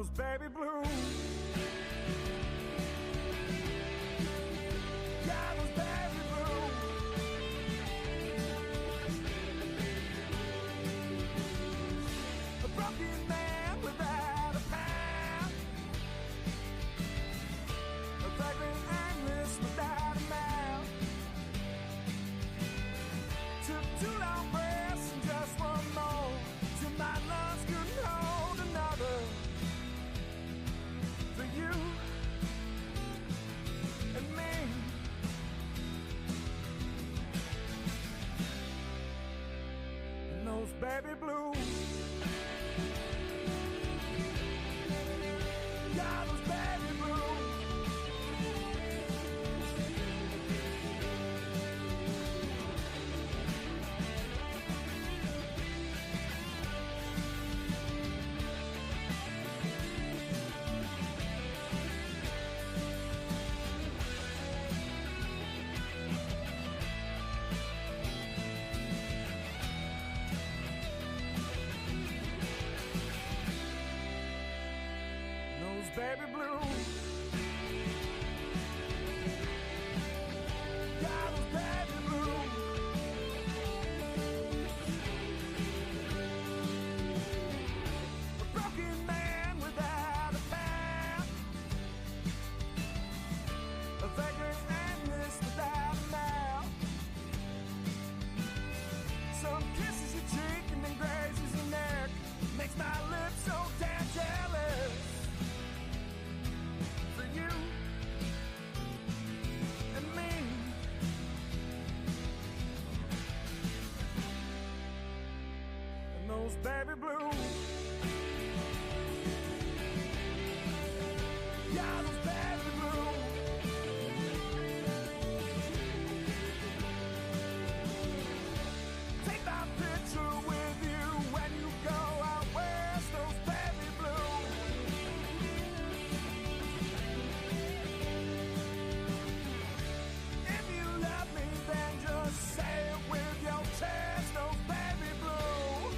those baby blues. Yeah, those baby blues. A broken man without a path, a vagrant aimless without a mouth. Took 2 long breaths and just one more, till my lungs couldn't hold another. For you and me, and those baby blues. Yeah, those baby blues. Baby blues. Yeah, those baby blues. A broken man without a path, a vagrant aimless without a mouth. Some kisses your cheek and then grazes your neck, makes my lips so damn jealous. You and me, and those baby blues. Yeah, those baby blues. Take my picture with you when you go out west, those baby blues. Then just say it with your chest, those baby blues.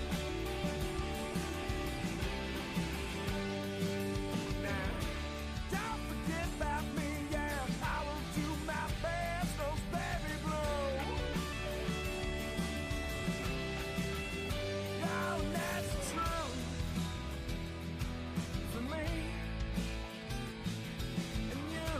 Now, don't forget about me, yeah, I will do my best, those baby blues. Oh, that's true for me and you.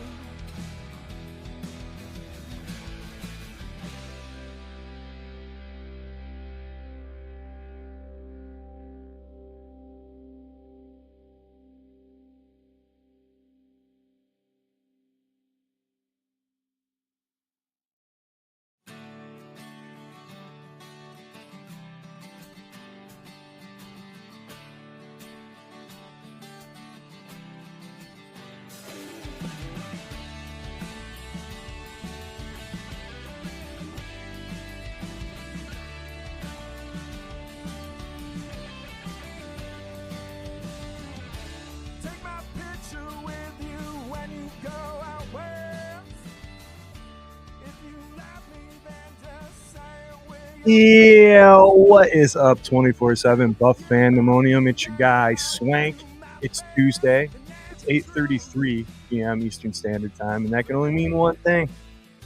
Yeah, what is up, 24/7 Buff Fandemonium? It's your guy, Swank. It's Tuesday. It's 8:33 p.m. Eastern Standard Time, and that can only mean one thing.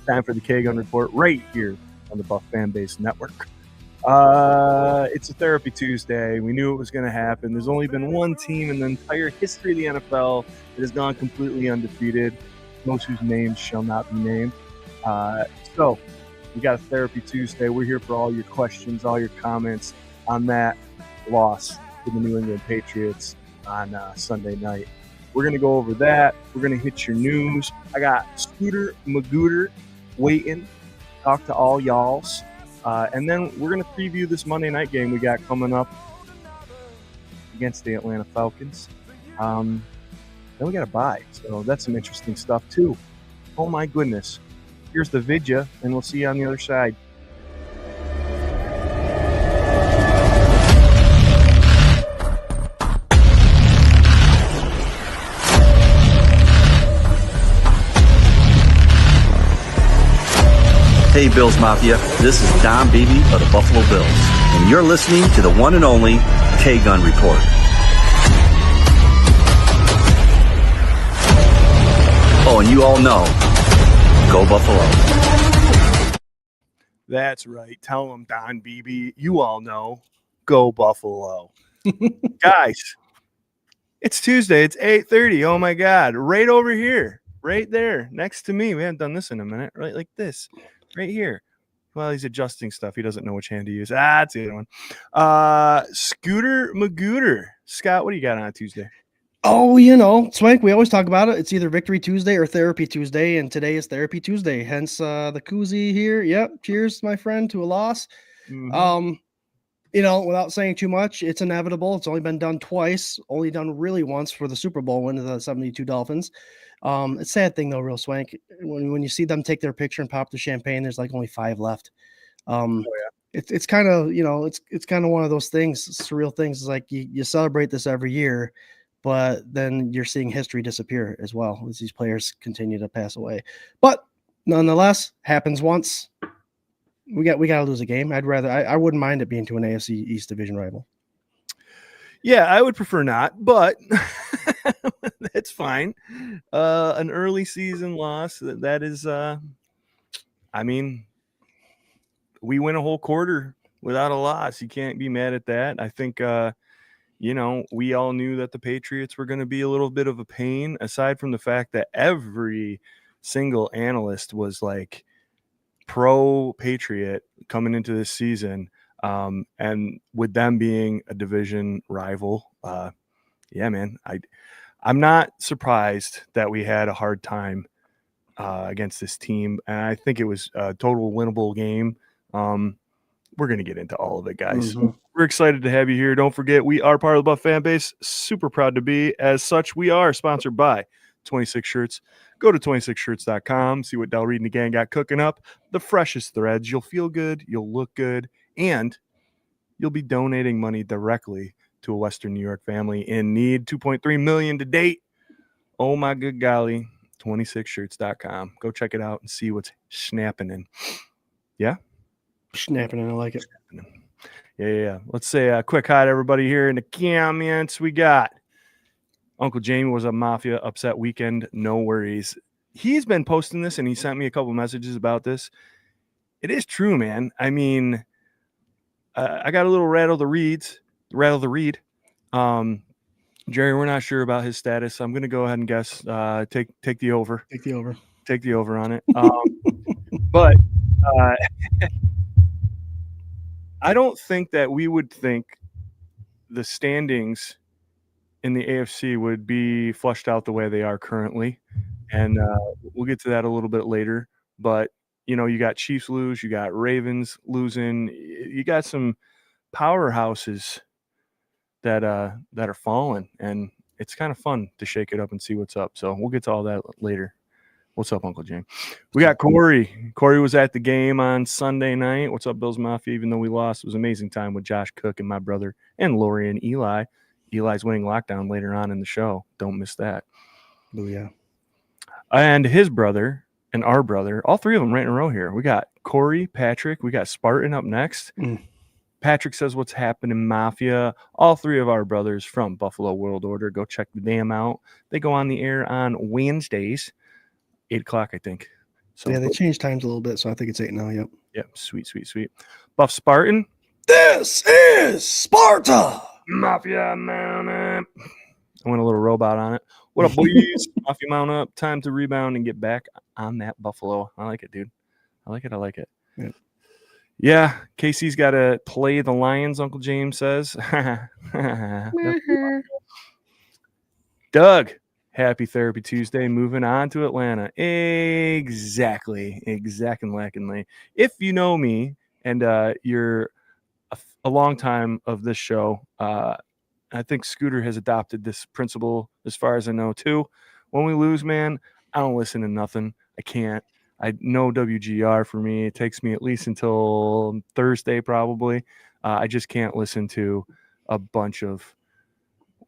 Time for the K-Gun Report right here on the Buff Fanbase Network. It's a Therapy Tuesday. We knew it was going to happen. There's only been one team in the entire history of the NFL that has gone completely undefeated, most whose names shall not be named. So we got a Therapy Tuesday. We're here for all your questions, all your comments on that loss to the New England Patriots on Sunday night. We're going to go over that. We're going to hit your news. I got Scooter Magooter waiting, talk to all y'alls. And then we're going to preview this Monday night game we got coming up against the Atlanta Falcons. Then we got a bye, so that's some interesting stuff too. Oh my goodness. Here's the vidya, and we'll see you on the other side. Hey Bills Mafia, this is Don Beebe of the Buffalo Bills, and you're listening to the one and only K-Gun Report. Oh, and you all know, go Buffalo. That's right. Tell them, Don Beebe. You all know, go Buffalo. Guys, it's Tuesday. It's 8:30. Oh, my God. Right over here. Right there. Next to me. We haven't done this in a minute. Right like this. Right here. Well, he's adjusting stuff. He doesn't know which hand to use. That's the other one. Scooter Magooter. Scott, what do you got on Tuesday? Oh, Swank, we always talk about it. It's either Victory Tuesday or Therapy Tuesday, and today is Therapy Tuesday. Hence the koozie here. Yep. Cheers, my friend, to a loss. Mm-hmm. Without saying too much, it's inevitable. It's only been done twice, only done really once for the Super Bowl win of the 72 Dolphins. It's a sad thing though, real Swank. When you see them take their picture and pop the champagne, there's like only 5 left. It's kind of, it's kind of one of those things, surreal things. It's like you celebrate this every year, but then you're seeing history disappear as well as these players continue to pass away. But nonetheless, happens once. We got to lose a game. I wouldn't mind it being to an AFC East division rival. Yeah, I would prefer not, but that's fine. An early season loss, that is, we win a whole quarter without a loss. You can't be mad at that. I think, we all knew that the Patriots were going to be a little bit of a pain, aside from the fact that every single analyst was like pro Patriot coming into this season. And with them being a division rival, man, I'm not surprised that we had a hard time against this team. And I think it was a total winnable game. We're going to get into all of it, guys. Mm-hmm. We're excited to have you here. Don't forget, we are part of the Buff fan base. Super proud to be. As such, we are sponsored by 26 Shirts. Go to 26shirts.com, see what Del Reed and the gang got cooking up. The freshest threads. You'll feel good, you'll look good, and you'll be donating money directly to a Western New York family in need. $2.3 million to date. Oh my good golly. 26shirts.com. Go check it out and see what's snapping in. Yeah? Snapping in, I like it. Yeah. Let's say a quick hi to everybody here in the comments. We got Uncle Jamie was a Mafia upset weekend. No worries. He's been posting this, and he sent me a couple messages about this. It is true, man. I mean, I got a little rattle the reed. Jerry, we're not sure about his status. I'm going to go ahead and guess. Take the over. Take the over. Take the over on it. But I don't think that we would think the standings in the AFC would be flushed out the way they are currently. And we'll get to that a little bit later. But, you got Chiefs lose, you got Ravens losing, you got some powerhouses that are falling. And it's kind of fun to shake it up and see what's up. So we'll get to all that later. What's up, Uncle James? We got Corey. Corey was at the game on Sunday night. What's up, Bills Mafia? Even though we lost, it was an amazing time with Josh Cook and my brother and Lori and Eli. Eli's winning lockdown later on in the show. Don't miss that. Oh, yeah. And his brother and our brother, all three of them right in a row here. We got Corey, Patrick. We got Spartan up next. Patrick says, what's happening, Mafia? All three of our brothers from Buffalo World Order. Go check them out. They go on the air on Wednesdays. 8 o'clock, I think. So yeah, they changed times a little bit, so I think it's 8 now. Yep. Yep. Sweet. Buff Spartan. This is Sparta. Mafia mount up. I went a little robot on it. What up, boys? Mafia mount up. Time to rebound and get back on that Buffalo. I like it, dude. I like it. Yeah. Casey's got to play the Lions, Uncle James says. Doug. Happy Therapy Tuesday. Moving on to Atlanta. Exactly. If you know me and you're a long time of this show, I think Scooter has adopted this principle as far as I know too. When we lose, man, I don't listen to nothing. I can't. I know WGR for me. It takes me at least until Thursday probably. I just can't listen to a bunch of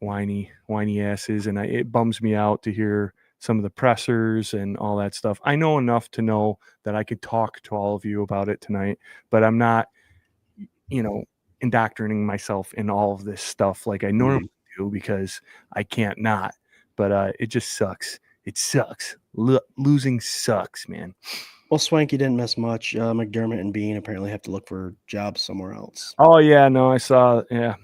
whiny asses, and it bums me out to hear some of the pressers and all that stuff. I know enough to know that I could talk to all of you about it tonight, but I'm not, indoctrinating myself in all of this stuff like I normally do because I can't not. But it just sucks. It sucks. Losing sucks, man. Well, Swanky didn't miss much. McDermott and Bean apparently have to look for jobs somewhere else. Oh yeah, no, I saw. Yeah.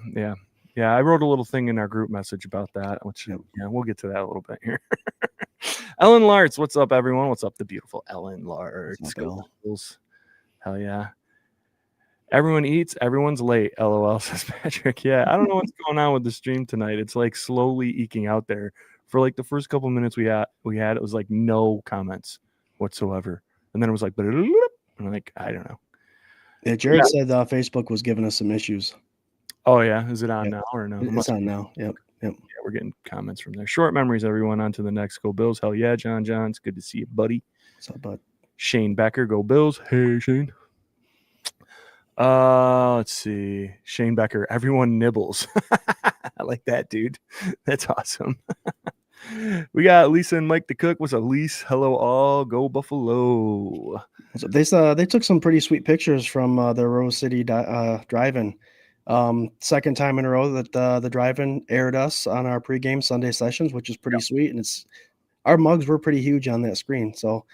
I wrote a little thing in our group message about that, which we'll get to that a little bit here. Ellen Lartz, what's up, everyone? What's up, the beautiful Ellen Lartz? Go Bills. Hell yeah. Everyone eats, everyone's late. LOL, says Patrick. Yeah, I don't know what's going on with the stream tonight. It's like slowly eking out there. For like the first couple minutes we had, it was like no comments whatsoever, and then it was like, and like I don't know. Yeah, Jared said Facebook was giving us some issues. Oh yeah, is it on now or no? It's on now. Yep. Yeah, we're getting comments from there. Short memories, everyone. On to the next. Go Bills. Hell yeah, John Johns. Good to see you, buddy. What's up, bud? Shane Becker. Go Bills. Hey, Shane. Let's see. Shane Becker. Everyone nibbles. I like that, dude. That's awesome. We got Lisa and Mike the cook. What's up, Lisa? Hello, all. Go Buffalo. So they took some pretty sweet pictures from the Rose City drive-in. Second time in a row that the drive-in aired us on our pregame Sunday sessions, which is pretty sweet. And our mugs were pretty huge on that screen. So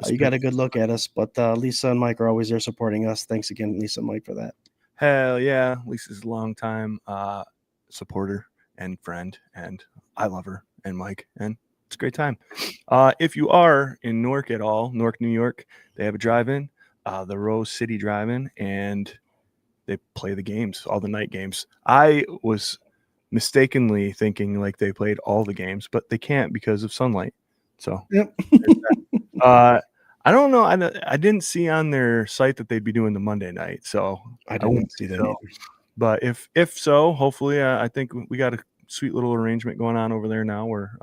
you got a good look at us. But Lisa and Mike are always there supporting us. Thanks again, Lisa and Mike, for that. Hell yeah. Lisa's a longtime supporter and friend, and I love her and Mike, and it's a great time. If you are in Newark at all, Newark, New York, they have a drive-in, the Rose City Drive-In, and they play the games, all the night games. I was mistakenly thinking like they played all the games, but they can't because of sunlight. So yep. I don't know. I didn't see on their site that they'd be doing the Monday night, so I didn't see that either. But if so, hopefully, I think we got a sweet little arrangement going on over there now where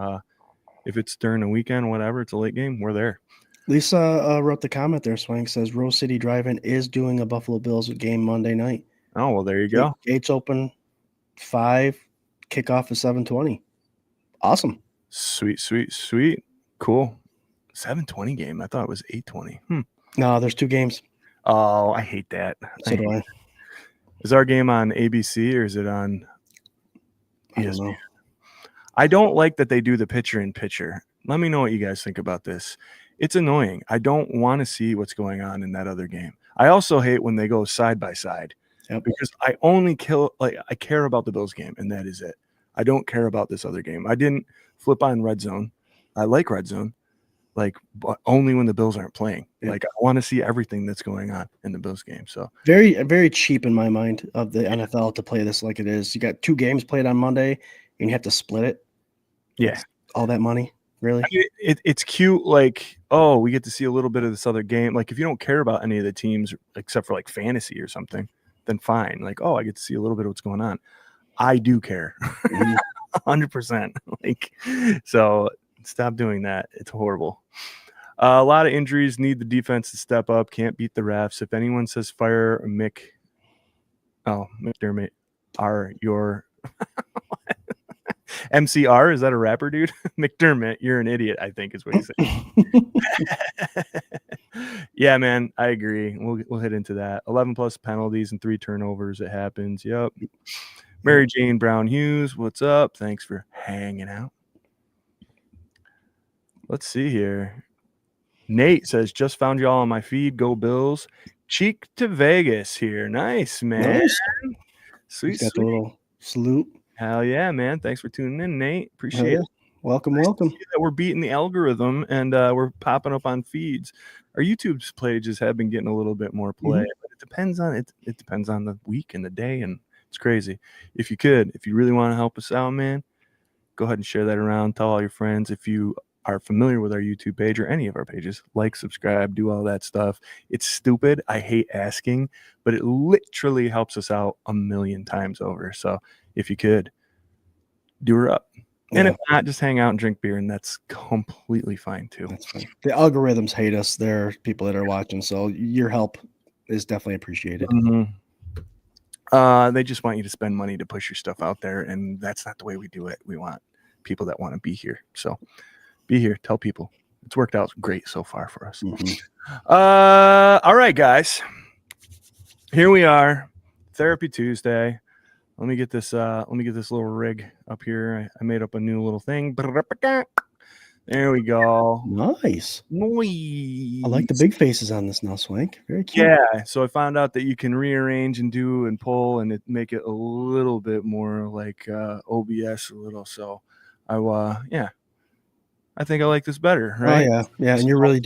if it's during the weekend, whatever, it's a late game, we're there. Lisa wrote the comment there, Swank, says Rose City Drive-In is doing a Buffalo Bills game Monday night. Oh, well, there you go. Gates open 5, kickoff is 7:20. Awesome. Sweet. Cool. 7:20 game. I thought it was 8:20. No, there's 2 games. Oh, I hate that. So do I. Is our game on ABC or is it on ESPN? I don't know. I don't like that they do the picture-in-picture. Let me know what you guys think about this. It's annoying. I don't want to see what's going on in that other game. I also hate when they go side by side because I only I care about the Bills game, and that is it. I don't care about this other game. I didn't flip on Red Zone. I like Red Zone, but only when the Bills aren't playing. I want to see everything that's going on in the Bills game. So very, very cheap in my mind of the NFL to play this like it is. You got 2 games played on Monday, and you have to split it. Yeah, all that money. Really? I mean, it's cute, like, oh, we get to see a little bit of this other game. Like, if you don't care about any of the teams except for, like, fantasy or something, then fine. Like, oh, I get to see a little bit of what's going on. I do care. 100%. Like, so stop doing that. It's horrible. A lot of injuries, need the defense to step up, can't beat the refs. If anyone says fire McDermott are your MCR, is that a rapper, dude? McDermott, you're an idiot, I think is what he said. Yeah, man, I agree. We'll hit into that. 11 plus penalties and 3 turnovers. It happens. Yep. Mary Jane Brown Hughes, what's up? Thanks for hanging out. Let's see here. Nate says, just found y'all on my feed. Go Bills. Cheek to Vegas here. Nice, man. Nice. Sweet. Got the little salute. Hell yeah, man. Thanks for tuning in, Nate. Appreciate it. Welcome. That we're beating the algorithm and we're popping up on feeds. Our YouTube pages have been getting a little bit more play, but it depends on the week and the day, and it's crazy. If you really want to help us out, man, go ahead and share that around. Tell all your friends. If you are familiar with our YouTube page or any of our pages, like, subscribe, do all that stuff. It's stupid. I hate asking, but it literally helps us out a million times over. So if you could, do her up. And if not, just hang out and drink beer, and that's completely fine too. That's fine. The algorithms hate us. There are people that are watching, so your help is definitely appreciated. They just want you to spend money to push your stuff out there, and that's not the way we do it. We want people that want to be here. So be here. Tell people. It's worked out great so far for us. All right, guys. Here we are. Therapy Tuesday. Let me get this little rig up here. I made up a new little thing. There we go. Nice. Noise. I like the big faces on this now, Swank. Very cute. Yeah. So I found out that you can rearrange and do and pull and make it a little bit more like OBS a little. So I think I like this better, right? Oh yeah. And you're really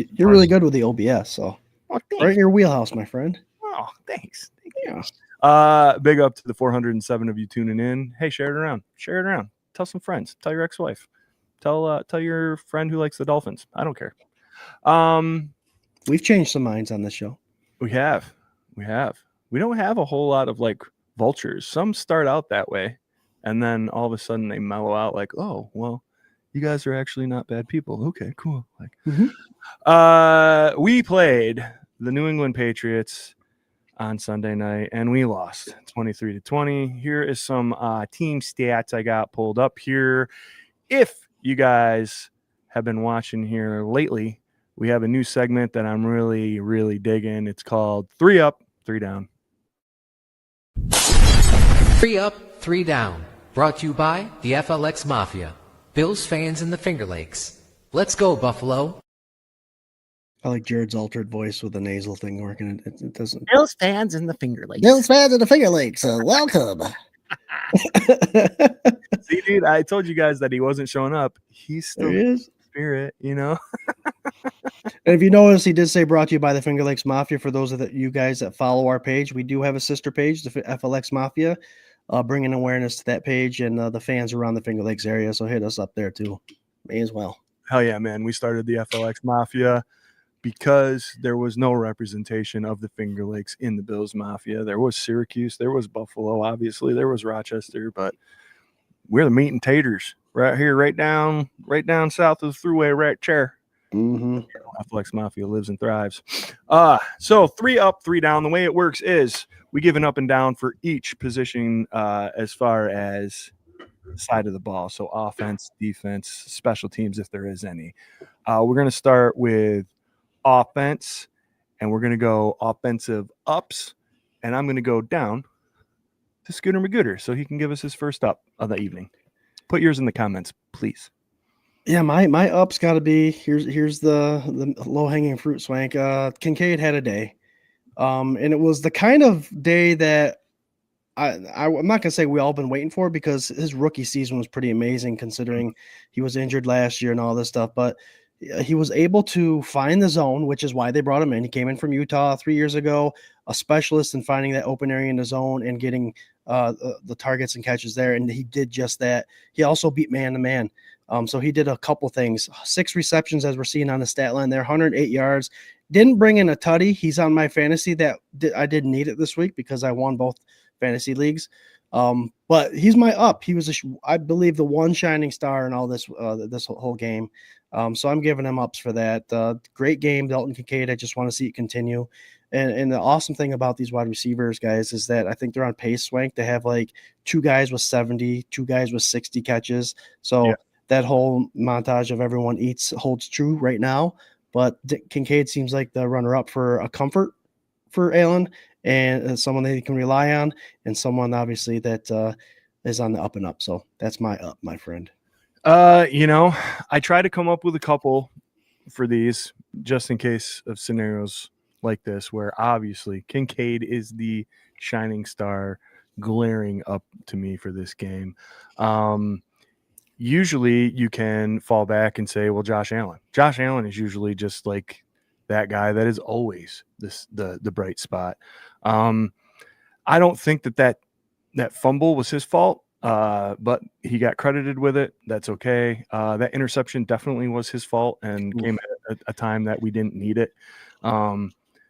good with the OBS, so Oh, thanks. right in your wheelhouse, my friend. Oh, thanks. Thank you. Yeah. Big up to the 407 of you tuning in. Hey, share it around. Share it around. Tell some friends. Tell your ex-wife. Tell your friend who likes the Dolphins. I don't care. We've changed some minds on this show. We have. We don't have a whole lot of like vultures. Some start out that way, and then all of a sudden they mellow out like, oh, well, you guys are actually not bad people. Okay, cool. Like, we played the New England Patriots on Sunday night, and we lost 23-20. Here is some team stats I got pulled up here. If you guys have been watching here lately, we have a new segment that I'm really, really digging. It's called 3 Up, 3 Down. 3 Up, 3 Down. Brought to you by the FLX Mafia. Bills fans in the Finger Lakes. Let's go, Buffalo. I like Jared's altered voice with the nasal thing working. It doesn't. Bills fans in the Finger Lakes. Bills fans in the Finger Lakes. Welcome. See, dude, I told you guys that he wasn't showing up. He's still There he is. spirit, you know? And if you notice, he did say brought to you by the Finger Lakes Mafia. For those of you guys that follow our page, we do have a sister page, the FLX Mafia, bringing awareness to that page and the fans around the Finger Lakes area. So hit us up there too. May as well. Hell yeah, man. We started the FLX Mafia because there was no representation of the Finger Lakes in the Bills Mafia. There was Syracuse, there was Buffalo, obviously, there was Rochester, but we're the meat and taters right here, right down south of the thruway, right there. FLX Mafia lives and thrives. So 3 up, 3 down. The way it works is we give an up and down for each position as far as side of the ball. So offense, defense, special teams, if there is any. We're going to start with offense, and we're going to go offensive ups, and I'm going to go down to Scooter Magooter so he can give us his first up of the evening. Put yours in the comments, please. Yeah, my up's got to be here's the low hanging fruit, Swank. Kincaid had a day, and it was the kind of day that I'm not gonna say we all been waiting for, because his rookie season was pretty amazing considering he was injured last year and all this stuff. But he was able to find the zone, which is why they brought him in. He came in from Utah 3 years ago, a specialist in finding that open area in the zone and getting the targets and catches there, and he did just that. He also beat man to man. So he did a couple things. 6 receptions, as we're seeing on the stat line there, 108 yards. Didn't bring in a tutty. He's on my fantasy that I didn't need it this week because I won both fantasy leagues. But he's my up. He was, I believe, the one shining star in all this this whole game. So I'm giving him ups for that. Great game, Dalton Kincaid. I just want to see it continue. And the awesome thing about these wide receivers, guys, is that I think they're on pace, Swank, to have like 2 guys with 70, 2 guys with 60 catches. So that whole montage of everyone eats holds true right now. But Kincaid seems like the runner-up for a comfort for Allen, and someone that he can rely on, and someone obviously that is on the up and up. So that's my up, my friend. I try to come up with a couple for these just in case of scenarios like this, where obviously Kincaid is the shining star glaring up to me for this game. Usually you can fall back and say, well, Josh Allen is usually just like that guy that is always the bright spot. I don't think that fumble was his fault, but he got credited with it. That's okay. That interception definitely was his fault and came at a time that we didn't need it.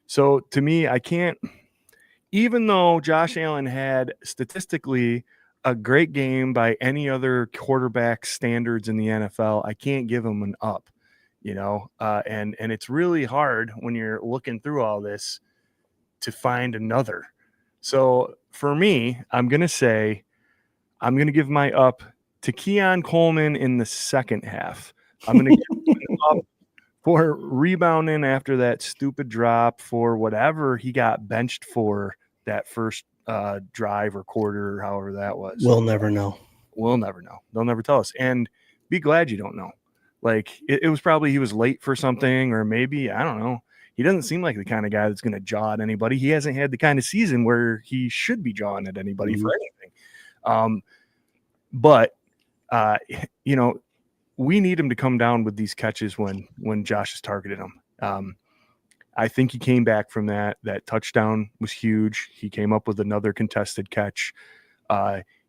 So to me, I can't, even though Josh Allen had statistically a great game by any other quarterback standards in the NFL, I can't give him an up, and it's really hard when you're looking through all this to find another. So for me, I'm going to give my up to Keon Coleman in the second half. I'm going to give him up for rebounding after that stupid drop for whatever he got benched for that first drive or quarter or however that was. We'll never know. They'll never tell us. And be glad you don't know, Like it was probably he was late for something, or maybe, I don't know. He doesn't seem like the kind of guy that's going to jaw at anybody. He hasn't had the kind of season where he should be jawing at anybody for anything. But we need him to come down with these catches when Josh has targeted him. I think he came back from that. That touchdown was huge. He came up with another contested catch.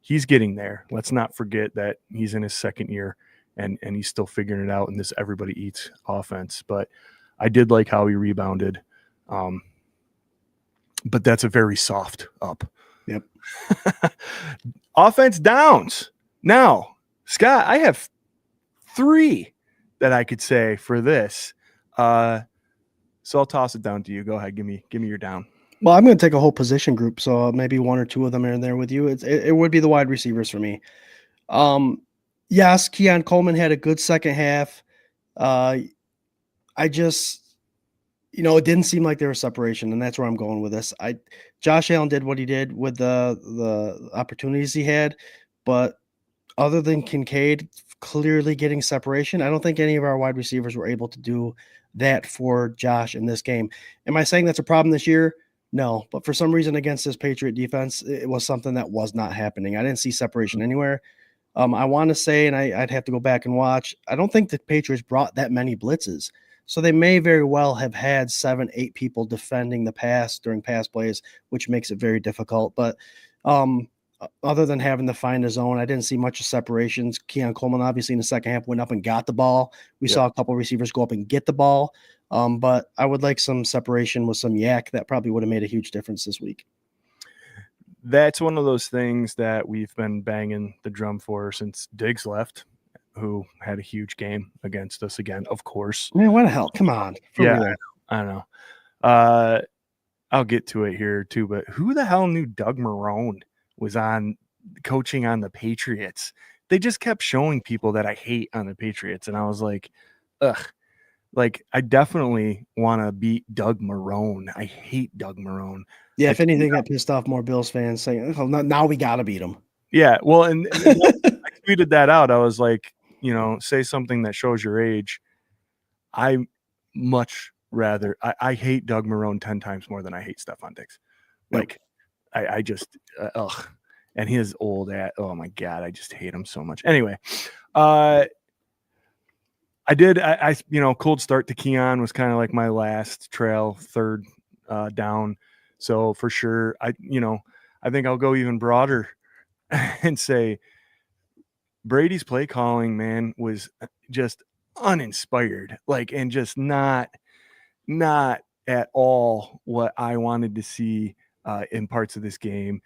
He's getting there. Let's not forget that he's in his second year and he's still figuring it out in this everybody eats offense. But I did like how he rebounded. But that's a very soft up. Yep. Offense downs. Now, Scott, I have 3 that I could say for this. So I'll toss it down to you. Go ahead. Give me your down. Well, I'm going to take a whole position group, so maybe 1 or 2 of them are in there with you. It would be the wide receivers for me. Yes, Keon Coleman had a good second half. I just, it didn't seem like there was separation, and that's where I'm going with this. Josh Allen did what he did with the opportunities he had, but other than Kincaid clearly getting separation, I don't think any of our wide receivers were able to do that for Josh in this game. Am I saying that's a problem this year? No, but for some reason against this Patriot defense, it was something that was not happening. I didn't see separation anywhere. I want to say, and I'd have to go back and watch, I don't think the Patriots brought that many blitzes. So they may very well have had 7, 8 people defending the pass during pass plays, which makes it very difficult. But other than having to find a zone, I didn't see much of separations. Keon Coleman, obviously, in the second half went up and got the ball. We saw a couple receivers go up and get the ball. But I would like some separation with some yak. That probably would have made a huge difference this week. That's one of those things that we've been banging the drum for since Diggs left, who had a huge game against us again, of course. Man, what the hell? Come on. I know. I'll get to it here too, but who the hell knew Doug Marrone was on coaching on the Patriots? They just kept showing people that I hate on the Patriots, and I was like, ugh. Like, I definitely want to beat Doug Marrone. I hate Doug Marrone. Yeah, if anything, that pissed off more Bills fans saying, oh, now we got to beat them. Yeah, well, and I tweeted that out. I was like, say something that shows your age. I much rather – I hate Doug Marrone 10 times more than I hate Stephon Diggs. Like, I just ugh. And his old – oh, my God, I just hate him so much. Anyway, I did. Cold start to Keon was kind of like my last trail, third down. So for sure, I think I'll go even broader and say Brady's play calling, man, was just uninspired, and just not at all what I wanted to see in parts of this game.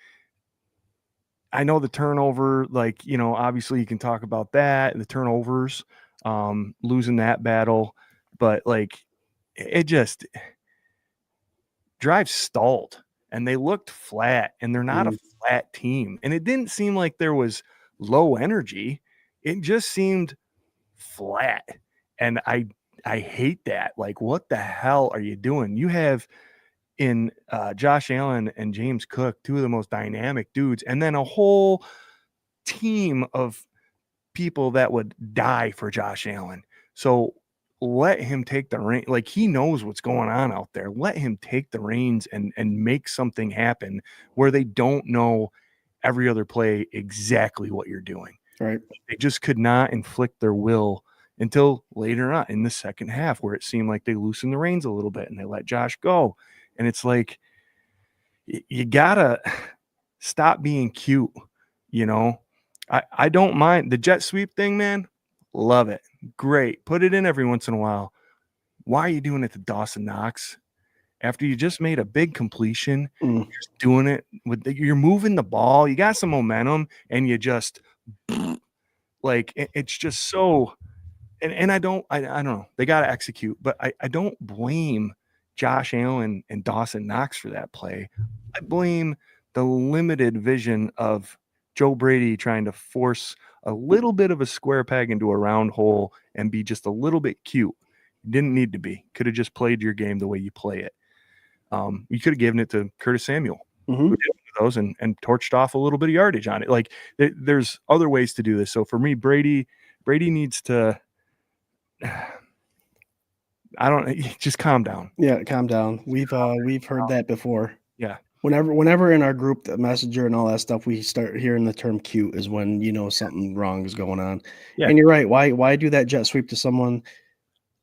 I know the turnover, obviously you can talk about that, the turnovers. Losing that battle, but it just drive stalled and they looked flat, and they're not a flat team. And it didn't seem like there was low energy. It just seemed flat. And I hate that. Like, what the hell are you doing? You have in Josh Allen and James Cook, 2 of the most dynamic dudes, and then a whole team of people that would die for Josh Allen. So let him take the reins. Like, he knows what's going on out there. Let him take the reins and make something happen where they don't know every other play exactly what you're doing. Right. They just could not inflict their will until later on in the second half, where it seemed like they loosened the reins a little bit and they let Josh go. And it's like, you gotta stop being cute, I don't mind the jet sweep thing, man. Love it. Great. Put it in every once in a while. Why are you doing it to Dawson Knox after you just made a big completion? You're just doing it you're moving the ball. You got some momentum, and you just it's just so. And I don't know. They got to execute, but I don't blame Josh Allen and Dawson Knox for that play. I blame the limited vision of Joe Brady trying to force a little bit of a square peg into a round hole and be just a little bit cute. Didn't need to be. Could have just played your game the way you play it. You could have given it to Curtis Samuel, who did those and torched off a little bit of yardage on it. There's other ways to do this. So for me, Brady needs to I don't just calm down. Yeah, calm down. We've heard that before. Yeah. Whenever in our group, the messenger and all that stuff, we start hearing the term cute is when something wrong is going on. Yeah. And you're right. Why do that jet sweep to someone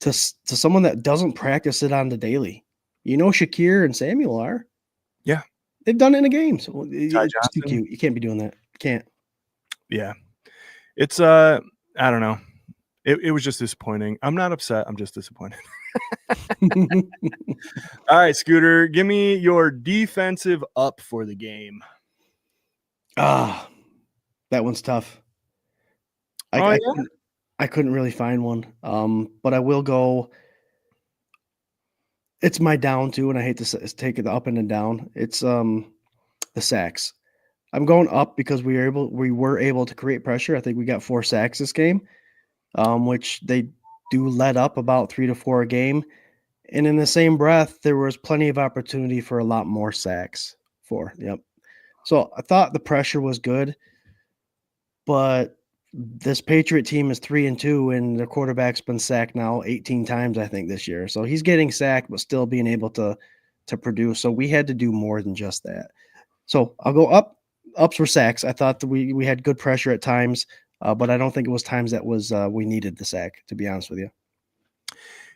to someone that doesn't practice it on the daily? Shakir and Samuel are. Yeah. They've done it in a game. So it's just too Johnson. cute. You can't be doing that. You can't. Yeah. It's I don't know. It was just disappointing. I'm not upset. I'm just disappointed. All right, Scooter, give me your defensive up for the game. That one's tough. I couldn't really find one. But I will go. It's my down too, and I hate to take it up and then down. It's the sacks. I'm going up because we were able to create pressure. I think we got 4 sacks this game, which they do let up about 3 to 4 a game. And in the same breath, there was plenty of opportunity for a lot more sacks. 4, yep. So I thought the pressure was good, but this Patriot team is 3-2, and their quarterback's been sacked now 18 times, I think, this year. So he's getting sacked, but still being able to produce. So we had to do more than just that. So I'll go up. Ups were sacks. I thought that we had good pressure at times, but I don't think it was times that was we needed the sack, to be honest with you.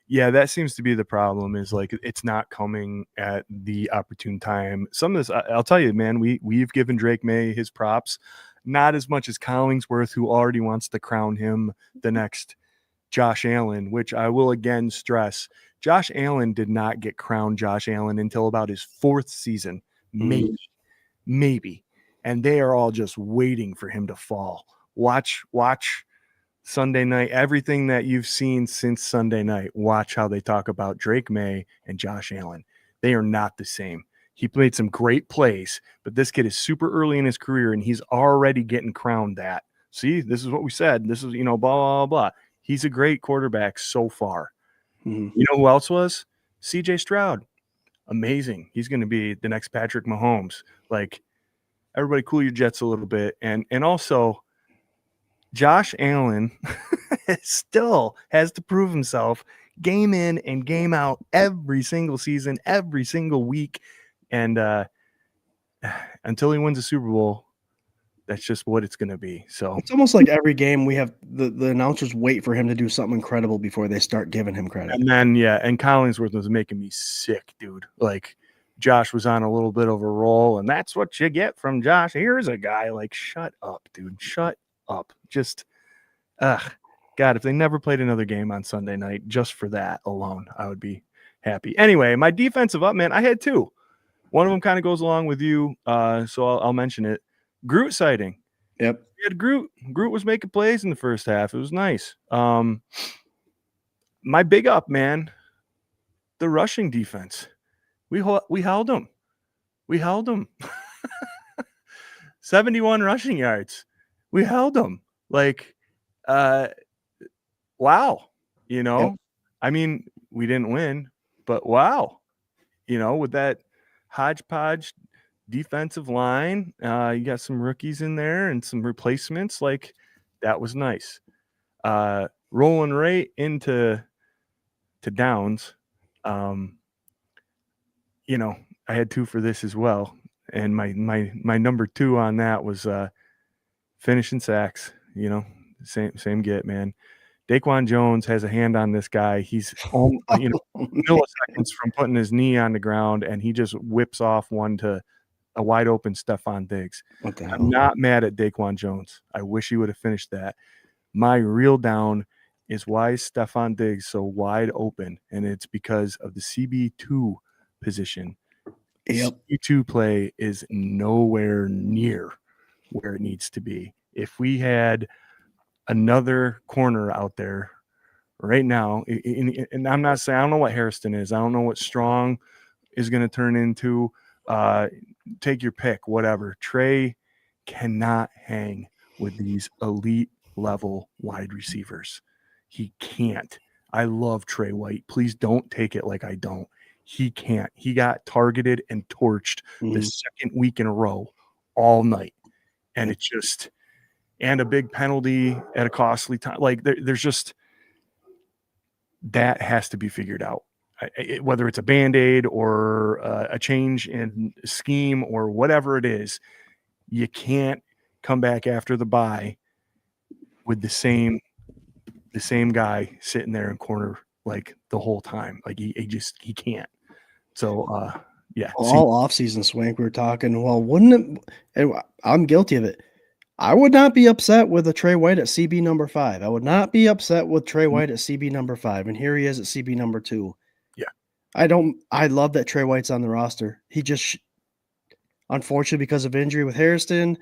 Yeah, that seems to be the problem, is like it's not coming at the opportune time. Some of this, I'll tell you, man, we've given Drake May his props, not as much as Collingsworth, who already wants to crown him the next Josh Allen, which I will again stress. Josh Allen did not get crowned Josh Allen until about his 4th season, maybe. And they are all just waiting for him to fall. Watch Sunday night, everything that you've seen since Sunday night. Watch how they talk about Drake May and Josh Allen. They are not the same. He played some great plays, but this kid is super early in his career, and he's already getting crowned that. See, this is what we said. This is, blah, blah, blah. He's a great quarterback so far. Mm-hmm. You know who else was? CJ Stroud. Amazing. He's going to be the next Patrick Mahomes. Like, everybody cool your jets a little bit. And also, Josh Allen still has to prove himself game in and game out every single season, every single week. And until he wins a Super Bowl, that's just what it's going to be. So it's almost like every game we have the announcers wait for him to do something incredible before they start giving him credit. And then, and Collingsworth was making me sick, dude. Like, Josh was on a little bit of a roll, and that's what you get from Josh. Here's a guy, like, shut up, dude. Shut up. Just, God, if they never played another game on Sunday night, just for that alone, I would be happy. Anyway, my defensive up, man, I had 2. One of them kind of goes along with you, so I'll mention it. Groot sighting. Yep. We had Groot. Groot was making plays in the first half. It was nice. My big up, man, the rushing defense. We held them. We held them. 71 rushing yards. We held them. Like, wow. Yep. I mean, we didn't win, but wow. With that hodgepodge defensive line, you got some rookies in there and some replacements. Like, that was nice. Rolling right into downs. I had 2 for this as well, and my number 2 on that was finishing sacks. Same get, man. Daquan Jones has a hand on this guy. He's milliseconds from putting his knee on the ground, and he just whips off one to a wide open Stephon Diggs. What the hell? I'm not mad at Daquan Jones. I wish he would have finished that. My real down is why is Stephon Diggs so wide open, and it's because of the CB2 position. Yep. CB2 play is nowhere near where it needs to be. If we had another corner out there right now, and I'm not saying, I don't know what Harrison is. I don't know what Strong is going to turn into. Take your pick, whatever. Trey cannot hang with these elite level wide receivers. He can't. I love Trey White. Please don't take it like I don't. He can't. He got targeted and torched the second week in a row all night. And it's just, and a big penalty at a costly time. Like, there's just, that has to be figured out. Whether it's a Band-Aid or a change in scheme or whatever it is, you can't come back after the bye with the same guy sitting there in corner like the whole time. Like he can't. So yeah. All offseason, Swank, we were talking, well, wouldn't it, and I'm guilty of it. I would not be upset with a Trey White at CB number 5. I would not be upset with Trey White at CB number 5. And here he is at CB number 2. Yeah. I love that Trey White's on the roster. He just, unfortunately, because of injury with Hairston,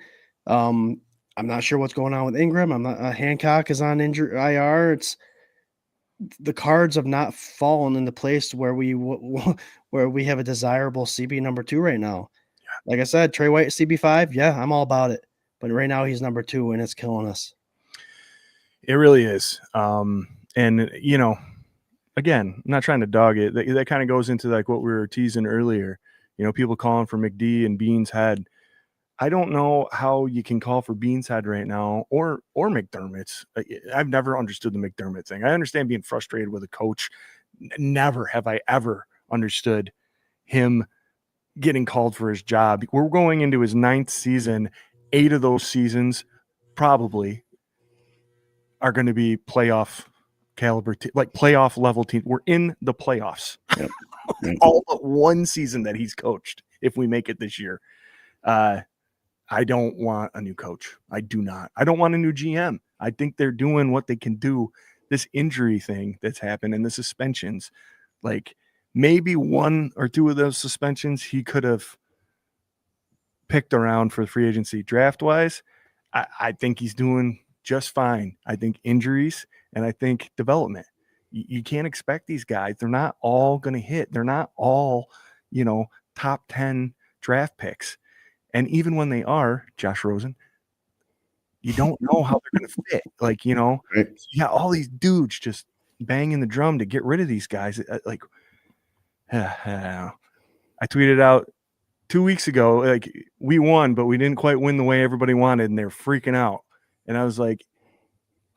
I'm not sure what's going on with Ingram. Hancock is on injury IR. The cards have not fallen into place where we have a desirable CB number 2 right now. Yeah. Like I said, Trey White CB 5. Yeah, I'm all about it. But right now he's number 2 and it's killing us. It really is. And again, I'm not trying to dog it. That kind of goes into like what we were teasing earlier. People calling for McD and Beans Head. I don't know how you can call for Beans Head right now or McDermott's. I've never understood the McDermott thing. I understand being frustrated with a coach. Never have I ever understood him getting called for his job. We're going into his 9th season. 8 of those seasons probably are going to be playoff caliber, like playoff level team. We're in the playoffs. Yep. All but one season that he's coached. If we make it this year, I don't want a new coach. I do not. I don't want a new GM. I think they're doing what they can do. This injury thing that's happened and the suspensions, like maybe 1 or 2 of those suspensions he could have picked around for free agency draft wise. I think he's doing just fine. I think injuries and I think development. You can't expect these guys. They're not all going to hit. They're not all, top 10 draft picks. And even when they are, Josh Rosen, you don't know how they're going to fit. Like, you got all these dudes just banging the drum to get rid of these guys. Like, I tweeted out 2 weeks ago, like, we won, but we didn't quite win the way everybody wanted, and they're freaking out. And I was like,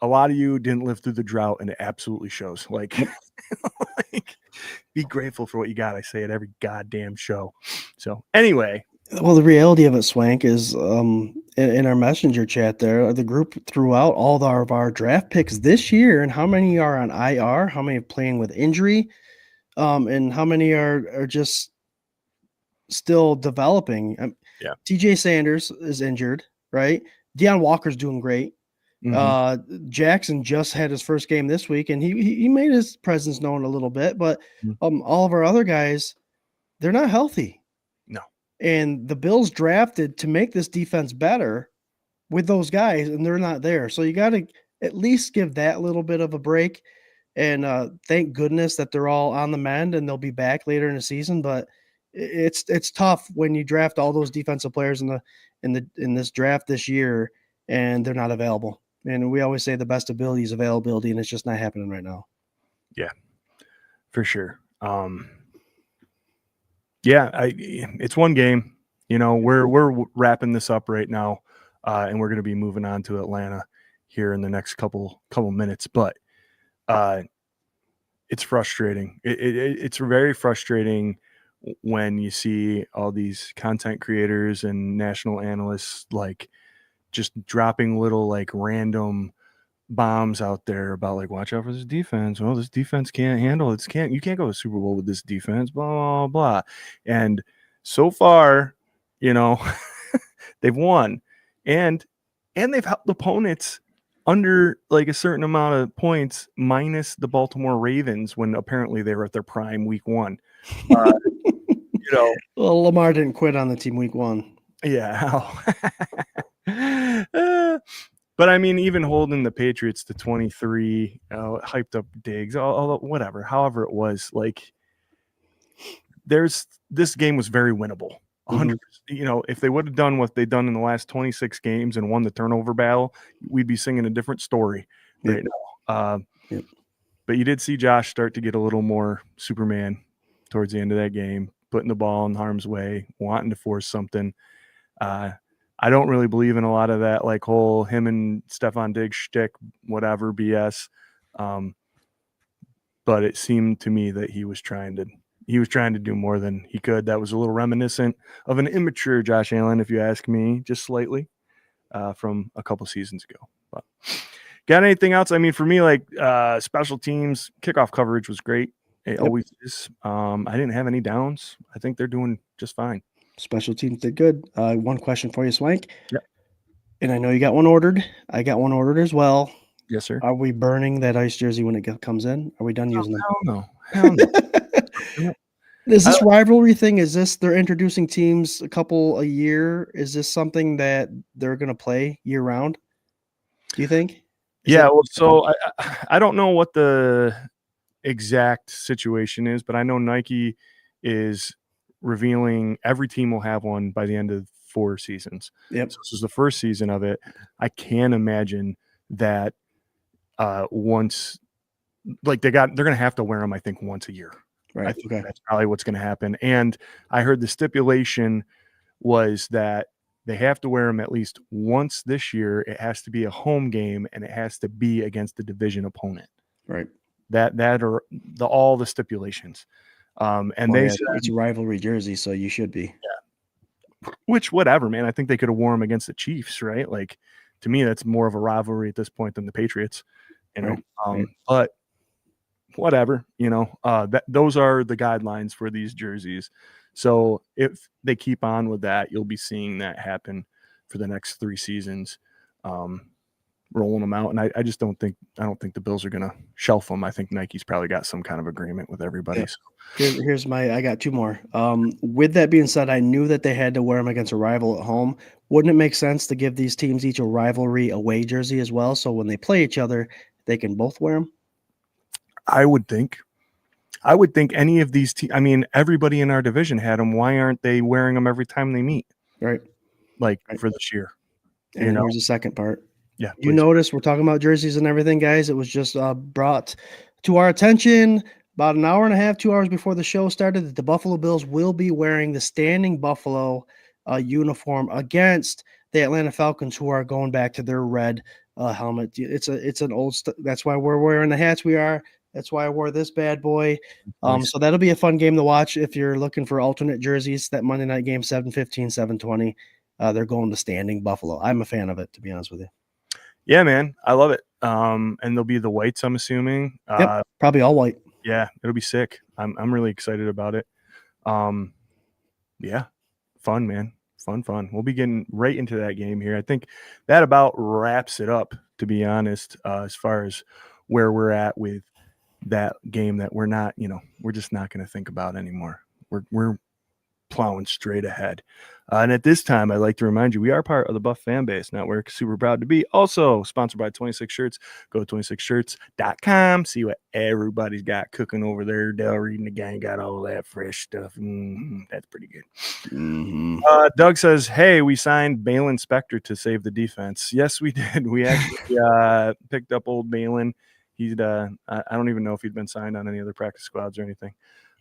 a lot of you didn't live through the drought, and it absolutely shows. Like, be grateful for what you got. I say it every goddamn show. So anyway. Well, the reality of it, Swank, is in our messenger chat there, the group threw out all of our draft picks this year and how many are on IR, how many are playing with injury, and how many are just still developing. TJ Sanders is injured, right? Deion Walker's doing great. Mm-hmm. Jackson just had his first game this week, and he made his presence known a little bit, but all of our other guys, they're not healthy. No. And the Bills drafted to make this defense better with those guys, and they're not there. So you got to at least give that little bit of a break. And thank goodness that they're all on the mend and they'll be back later in the season. But it's tough when you draft all those defensive players in this draft this year and they're not available. And we always say the best ability is availability, and it's just not happening right now. Yeah, for sure. Yeah, it's one game. We're wrapping this up right now, and we're going to be moving on to Atlanta here in the next couple minutes. But it's frustrating. It's very frustrating when you see all these content creators and national analysts like just dropping little like random bombs out there about like, watch out for this defense. Well, this defense can't handle it. You can't go to the Super Bowl with this defense, blah, blah, blah. And so far, they've won and they've helped opponents under like a certain amount of points minus the Baltimore Ravens when apparently they were at their prime week 1. Well, Lamar didn't quit on the team week 1. Yeah. But I mean, even holding the Patriots to 23, hyped up Diggs, whatever, however it was, like, this game was very winnable. 100%. If they would have done what they've done in the last 26 games and won the turnover battle, we'd be singing a different story right now. But you did see Josh start to get a little more Superman towards the end of that game, putting the ball in harm's way, wanting to force something. I don't really believe in a lot of that, like whole him and Stephon Diggs shtick, whatever BS. but it seemed to me that he was trying to do more than he could. That was a little reminiscent of an immature Josh Allen, if you ask me, just slightly, from a couple seasons ago. But got anything else? I mean, for me, like special teams, kickoff coverage was great. It always is. I didn't have any downs. I think they're doing just fine. Special teams did good. One question for you, Swank. Yep. And I know you got one ordered. I got one ordered as well. Yes, sir. Are we burning that ice jersey when it comes in? Are we done using them? Hell no. Is this rivalry thing? Is this they're introducing teams a couple a year? Is this something that they're going to play year round? Do you think? So I don't know what the exact situation is, but I know Nike is revealing every team will have one by the end of 4 seasons. Yep. So this is the first season of it. I can imagine that once, like they're going to have to wear them, I think, once a year. Right. I think that's probably what's going to happen. And I heard the stipulation was that they have to wear them at least once this year. It has to be a home game, and it has to be against the division opponent. Right. That are all the stipulations. And they said it's a rivalry jersey, so you should be. Yeah. Which, whatever, man. I think they could have worn them against the Chiefs, right? Like, to me, that's more of a rivalry at this point than the Patriots. You know, Right. But whatever, those are the guidelines for these jerseys. So if they keep on with that, you'll be seeing that happen for the next 3 seasons, rolling them out. And I don't think the Bills are going to shelf them. I think Nike's probably got some kind of agreement with everybody. Yeah. So. I got 2 more. With that being said, I knew that they had to wear them against a rival at home. Wouldn't it make sense to give these teams each a rivalry away jersey as well? So when they play each other, they can both wear them? I would think any of these teams, I mean, everybody in our division had them. Why aren't they wearing them every time they meet? Right. For this year. And here's the second part. Yeah. You notice we're talking about jerseys and everything, guys. It was just brought to our attention about an hour and a half, 2 hours before the show started that the Buffalo Bills will be wearing the Standing Buffalo uniform against the Atlanta Falcons, who are going back to their red helmet. It's an old that's why we're wearing the hats we are. That's why I wore this bad boy. So that'll be a fun game to watch if you're looking for alternate jerseys. That Monday night game, 7:15, 7:20. They're going to Standing Buffalo. I'm a fan of it, to be honest with you. Yeah, man, I love it. And they'll be the whites, I'm assuming. Yep, probably all white. Yeah, it'll be sick. I'm really excited about it. Yeah, fun, man. Fun. We'll be getting right into that game here. I think that about wraps it up, to be honest, as far as where we're at with that game that we're not, we're just not going to think about anymore. We're plowing straight ahead. And at this time, I'd like to remind you, we are part of the Buff Fan Base Network. Super proud to be. Also sponsored by 26 Shirts. Go to 26shirts.com. See what everybody's got cooking over there. Del Reed and the gang got all that fresh stuff. That's pretty good. Mm-hmm. Doug says, hey, we signed Balin Spector to save the defense. Yes, we did. We actually picked up old Balin. He's I don't even know if he'd been signed on any other practice squads or anything,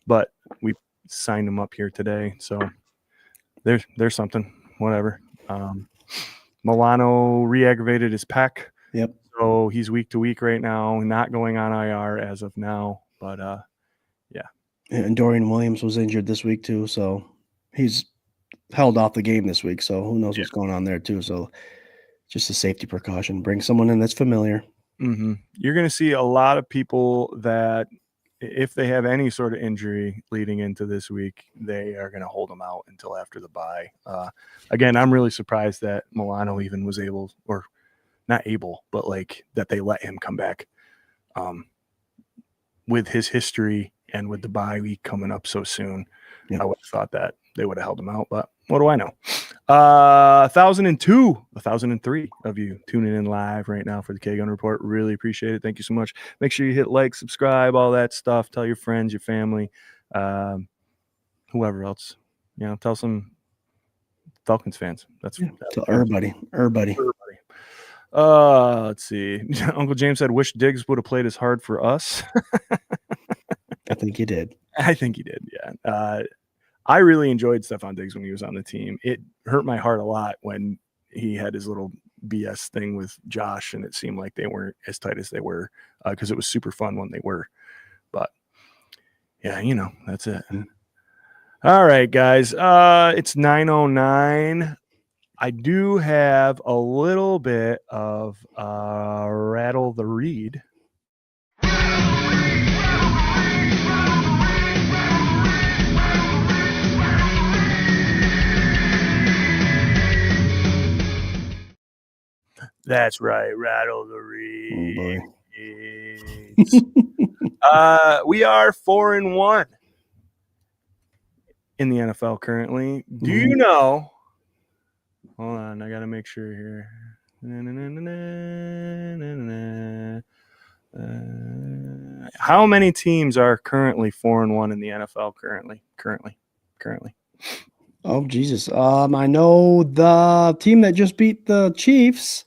but we signed him up here today. So there's something, whatever. Milano re-aggravated his pec. Yep. So he's week to week right now, not going on IR as of now, but yeah. And Dorian Williams was injured this week too. So he's held off the game this week. So who knows what's going on there too. So just a safety precaution, bring someone in that's familiar. Mm-hmm. You're going to see a lot of people that if they have any sort of injury leading into this week, they are going to hold them out until after the bye. Again, I'm really surprised that Milano even was able, or not able, but like that they let him come back with his history and with the bye week coming up so soon. Yeah. I would have thought that they would have held him out, but what do I know? 1,003 of you tuning in live right now for the K-Gun Report. Really appreciate it. Thank you so much. Make sure you hit like, subscribe, all that stuff. Tell your friends, your family, whoever else. Tell some Falcons fans. Tell everybody. Let's see. Uncle James said, wish Diggs would have played as hard for us. I think he did. I think he did, yeah. I really enjoyed Stephon Diggs when he was on the team. It hurt my heart a lot when he had his little BS thing with Josh, and it seemed like they weren't as tight as they were because it was super fun when they were. But Yeah, that's it. All right, guys. It's 9:09. I do have a little bit of rattle the read. That's right, rattle the read. Oh, boy. We are 4-1 in the NFL currently. Do you know? Hold on, I gotta make sure here. How many teams are currently 4-1 in the NFL currently? Oh, Jesus. I know the team that just beat the Chiefs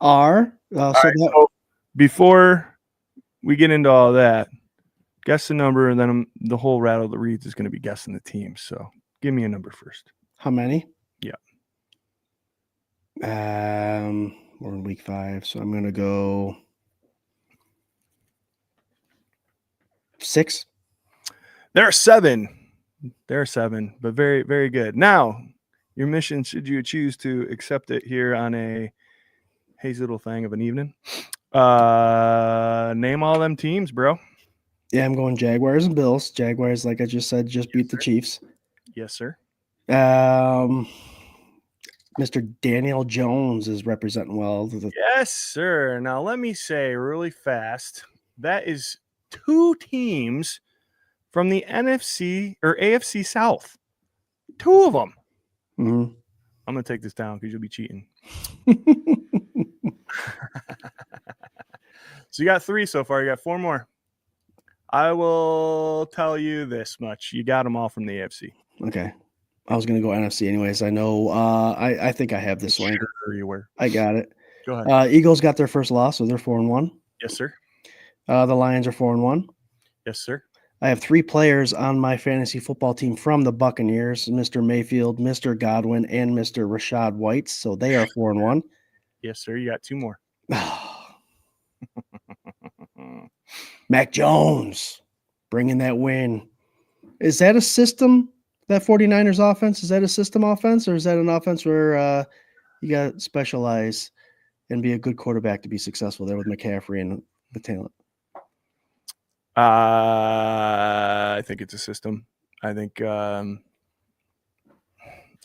are. So before we get into all that, guess the number, and then the whole rattle that reads is going to be guessing the team. So give me a number first. How many? Yeah. We're in week 5, so I'm going to go 6. There are 7. But very, very good. Now, your mission, should you choose to accept it here on a hazy little thing of an evening, name all them teams, bro. Yeah, I'm going Jaguars and Bills. Jaguars, like I just said, just beat the Chiefs. Yes, sir. Mr. Daniel Jones is representing well. Yes, sir. Now, let me say really fast, that is 2 teams from the NFC or AFC South. 2 of them. Mm-hmm. I'm going to take this down because you'll be cheating. So you got 3 so far. You got 4 more. I will tell you this much. You got them all from the AFC. Okay. I was going to go NFC anyways. I know. I think I have this one. Sure you were. I got it. Go ahead. Eagles got their first loss, so they're 4-1. Yes, sir. The Lions are 4-1. Yes, sir. I have 3 players on my fantasy football team from the Buccaneers: Mr. Mayfield, Mr. Godwin, and Mr. Rashad White. So they are 4-1. Yes, sir. You got 2 more. Mac Jones bringing that win. Is that a system, that 49ers offense? Is that a system offense, or is that an offense where you got to specialize and be a good quarterback to be successful there with McCaffrey and the talent? I think it's a system. I think I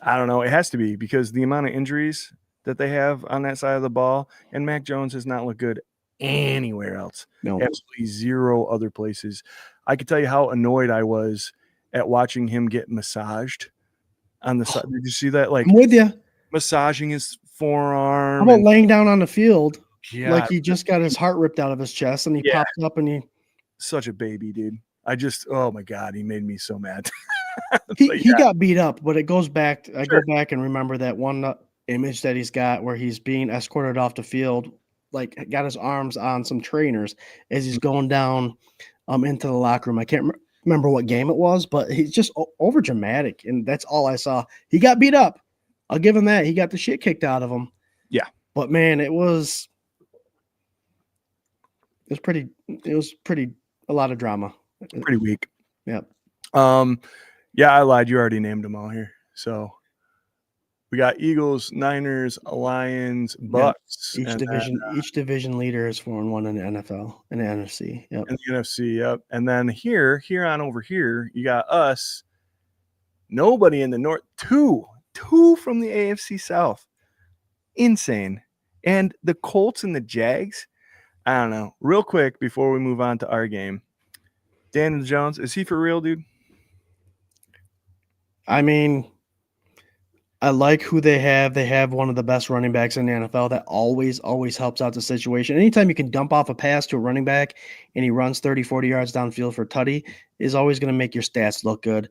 don't know. It has to be because the amount of injuries that they have on that side of the ball, and Mac Jones has not looked good anywhere else. No. Absolutely 0 other places. I could tell you how annoyed I was at watching him get massaged on the side. Did you see that? Like, I'm with you. Massaging his forearm. How about laying down on the field like God, he just got his heart ripped out of his chest and he pops up and he such a baby, dude. Oh my God, he made me so mad. he got beat up, but it goes back. I go back and remember that one image that he's got where he's being escorted off the field, like got his arms on some trainers as he's going down into the locker room. I can't remember what game it was, but he's just over dramatic, and that's all I saw. He got beat up. I'll give him that. He got the shit kicked out of him. Yeah, but man, it was pretty a lot of drama. Pretty weak. Yep. Yeah, I lied. You already named them all here. So we got Eagles, Niners, Lions, Bucks. Each division leader is 4-1 in the NFL and the NFC. Yep. In the NFC, yep. And then here on over here, you got us. Nobody in the North. Two from the AFC South. Insane. And the Colts and the Jags. I don't know. Real quick before we move on to our game. Daniel Jones, is he for real, dude? I mean, I like who they have. They have one of the best running backs in the NFL. That always helps out the situation. Anytime you can dump off a pass to a running back and he runs 30, 40 yards downfield for tutty is always going to make your stats look good.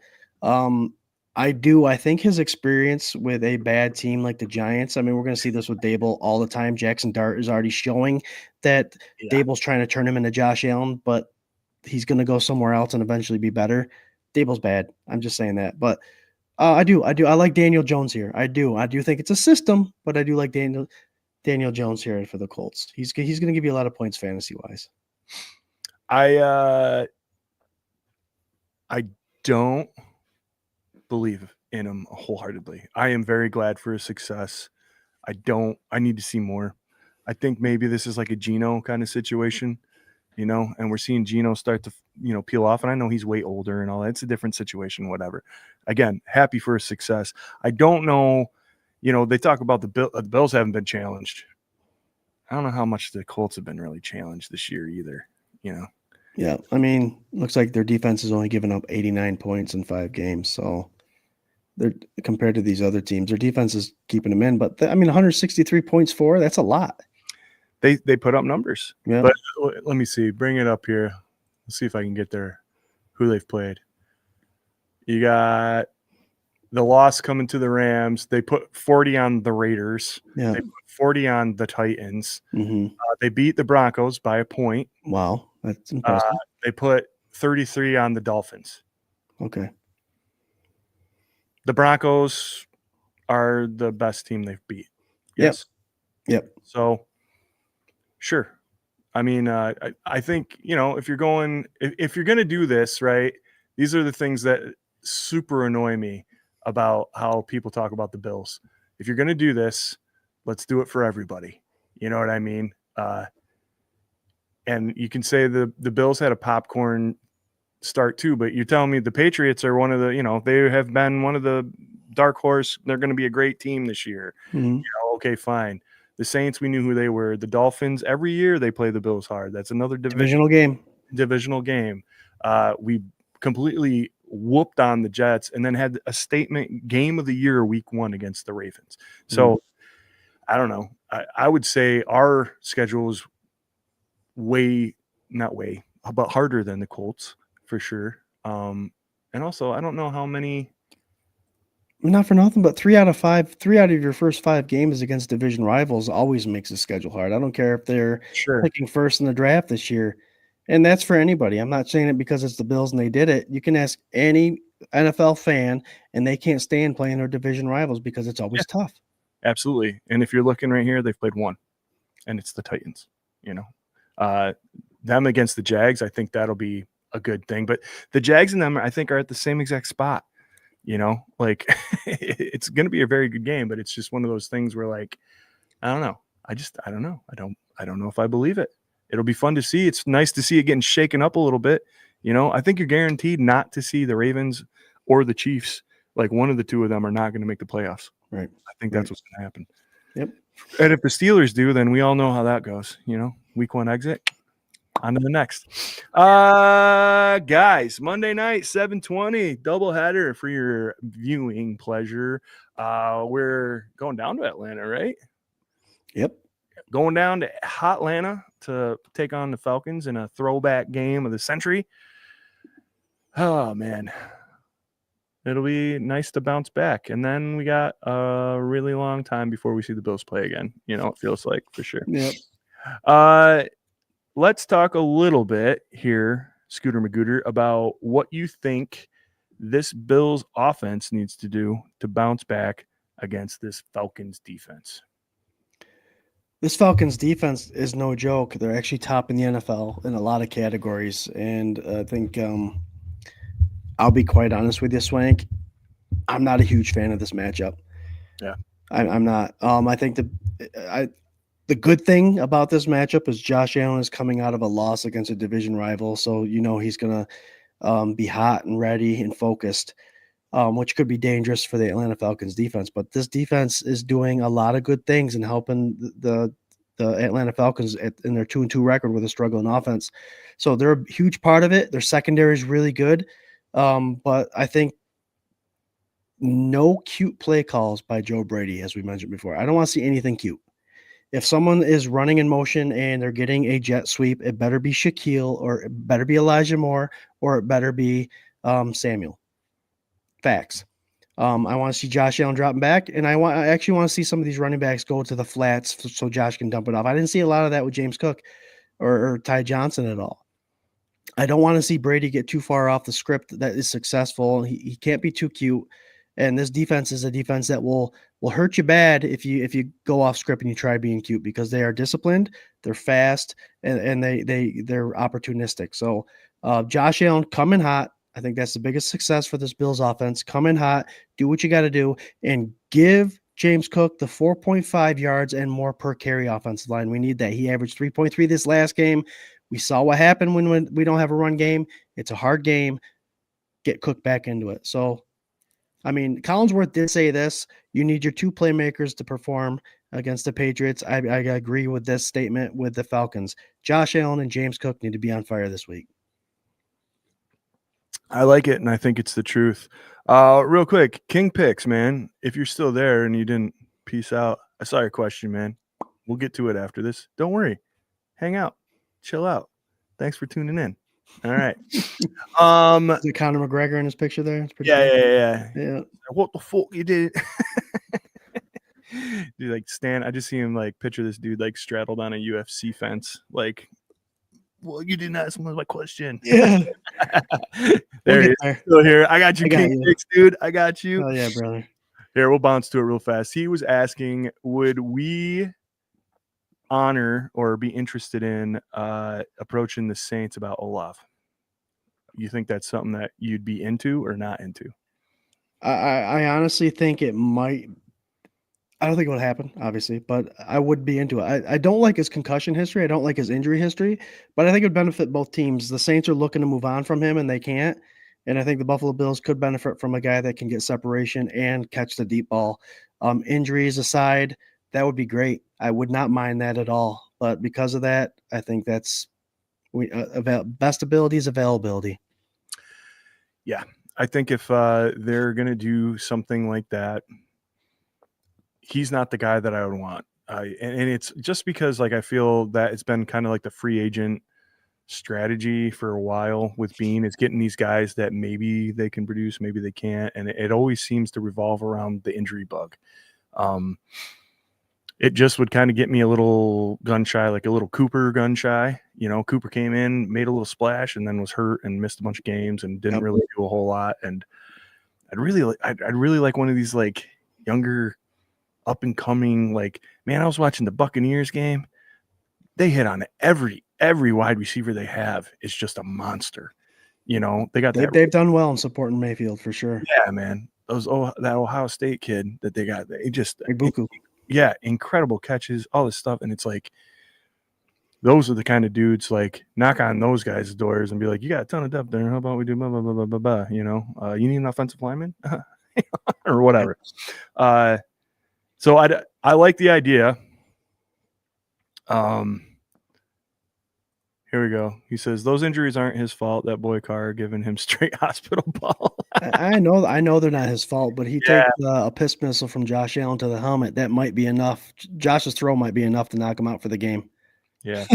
I think his experience with a bad team like the Giants, I mean, we're going to see this with Dable all the time. Jackson Dart is already showing that Dable's trying to turn him into Josh Allen, but he's going to go somewhere else and eventually be better. Dable's bad. I'm just saying that. But I do. I like Daniel Jones here. I do think it's a system, but I do like Daniel Jones here for the Colts. He's going to give you a lot of points fantasy-wise. I don't believe in him wholeheartedly. I am very glad for his success. I need to see more. I think maybe this is like a Geno kind of situation, and we're seeing Geno start to, peel off. And I know he's way older and all that. It's a different situation, whatever. Again, happy for his success. I don't know, they talk about the Bills haven't been challenged. I don't know how much the Colts have been really challenged this year either, Yeah, I mean, looks like their defense has only given up 89 points in 5 games. So they're compared to these other teams, their defense is keeping them in. But 163 points for, that's a lot. They put up numbers. Yeah. But let me see. Bring it up here. Let's see if I can get who they've played. You got the loss coming to the Rams. They put 40 on the Raiders. Yeah. They put 40 on the Titans. Mm-hmm. They beat the Broncos by a point. Wow, that's impressive. They put 33 on the Dolphins. Okay. The Broncos are the best team they've beat. Yes. Yep. So, sure. I mean, I think, if you're going to do this, right, these are the things that super annoy me about how people talk about the Bills. If you're going to do this, let's do it for everybody. You know what I mean? And you can say the Bills had a popcorn start too, but you're telling me the Patriots are one of the, they have been one of the dark horse. They're going to be a great team this year. Mm-hmm. Okay, fine. The Saints, we knew who they were. The Dolphins, every year they play the Bills hard. That's another divisional game. We completely whooped on the Jets and then had a statement game of the year week 1 against the Ravens. So I don't know. I would say our schedule is but harder than the Colts for sure. And also, I don't know how many. Not for nothing, but 3 out of your first 5 games against division rivals always makes the schedule hard. I don't care if they're picking first in the draft this year. And that's for anybody. I'm not saying it because it's the Bills and they did it. You can ask any NFL fan, and they can't stand playing their division rivals because it's always tough. Absolutely. And if you're looking right here, they've played 1, and it's the Titans. Them against the Jags, I think that'll be a good thing. But the Jags and them, I think, are at the same exact spot. It's going to be a very good game, but it's just one of those things where, like, I don't know. I don't know. I don't know if I believe it. It'll be fun to see. It's nice to see it getting shaken up a little bit. I think you're guaranteed not to see the Ravens or the Chiefs. Like, one of the two of them are not going to make the playoffs. Right. I think that's what's going to happen. Yep. And if the Steelers do, then we all know how that goes. Week 1 exit. On to the next. Guys, Monday night, 7:20, doubleheader for your viewing pleasure. We're going down to Atlanta, right? Yep. Going down to Hotlanta to take on the Falcons in a throwback game of the century. Oh, man. It'll be nice to bounce back. And then we got a really long time before we see the Bills play again. It feels like, for sure. Yep. Let's talk a little bit here, Scooter Magooter, about what you think this Bills offense needs to do to bounce back against this Falcons defense. This Falcons defense is no joke. They're actually top in the NFL in a lot of categories. And I think I'll be quite honest with you, Swank. I'm not a huge fan of this matchup. Yeah. I'm not. I think the good thing about this matchup is Josh Allen is coming out of a loss against a division rival. So, he's going to be hot and ready and focused, which could be dangerous for the Atlanta Falcons defense. But this defense is doing a lot of good things and helping the Atlanta Falcons in their 2-2 record with a struggling offense. So they're a huge part of it. Their secondary is really good. But I think no cute play calls by Joe Brady, as we mentioned before. I don't want to see anything cute. If someone is running in motion and they're getting a jet sweep, it better be Shaquille, or it better be Elijah Moore, or it better be Samuel. Facts. I want to see Josh Allen dropping back, and I actually want to see some of these running backs go to the flats so Josh can dump it off. I didn't see a lot of that with James Cook or Ty Johnson at all. I don't want to see Brady get too far off the script that is successful. He can't be too cute. And this defense is a defense that will hurt you bad if you go off script and you try being cute, because they are disciplined, they're fast, and they're opportunistic. So Josh Allen coming hot. I think that's the biggest success for this Bills offense. Come in hot, do what you got to do, and give James Cook the 4.5 yards and more per carry offensive line. We need that. He averaged 3.3 this last game. We saw what happened when we don't have a run game. It's a hard game. Get Cook back into it. So, I mean, Collinsworth did say this. You need your two playmakers to perform against the Patriots. I agree with this statement with the Falcons. Josh Allen and James Cook need to be on fire this week. I like it, and I think it's the truth. Real quick, King Picks, man. If you're still there and you didn't peace out, I saw your question, man. We'll get to it after this. Don't worry. Hang out. Chill out. Thanks for tuning in. All right. Is it Conor McGregor in his picture there? It's pretty Yeah. Yeah. What the fuck you did? Dude, like Stan, I just see him like picture this dude like straddled on a UFC fence, like, well, you didn't ask my question. Yeah. There he is. Still here. I got you, King Picks, dude. I got you. Oh yeah, brother. Here, we'll bounce to it real fast. He was asking, would we honor or be interested in approaching the Saints about Olaf? You think that's something that you'd be into or not into? I honestly think it might. I don't think it would happen, obviously, but I would be into it. I don't like his concussion history. I don't like his injury history, but I think it would benefit both teams. The Saints are looking to move on from him, and they can't. And I think the Buffalo Bills could benefit from a guy that can get separation and catch the deep ball. Injuries aside, that would be great. I would not mind that at all. But because of that, I think that's best ability is availability. Yeah, I think if they're going to do something like that, he's not the guy that I would want. And it's just because like I feel that it's been kind of like the free agent strategy for a while with Bean is getting these guys that maybe they can produce, maybe they can't. And it always seems to revolve around the injury bug. It just would kind of get me a little gun shy, like a little Cooper gun shy. You know, Cooper came in, made a little splash, and then was hurt and missed a bunch of games and didn't really do a whole lot. And I'd really like one of these like younger up and coming, like, man, I was watching the Buccaneers game. They hit on every wide receiver they have is just a monster. You know, they've done well in supporting Mayfield for sure. Yeah, man. That Ohio State kid that they got, they just incredible catches, all this stuff. And it's like those are the kind of dudes like knock on those guys' doors and be like, you got a ton of depth there. How about we do blah blah blah blah blah blah? You know, you need an offensive lineman or whatever. So I like the idea. Here we go. He says those injuries aren't his fault. That boy Carr giving him straight hospital ball. I know they're not his fault, but he takes a piss missile from Josh Allen to the helmet. That might be enough. Josh's throw might be enough to knock him out for the game. Yeah,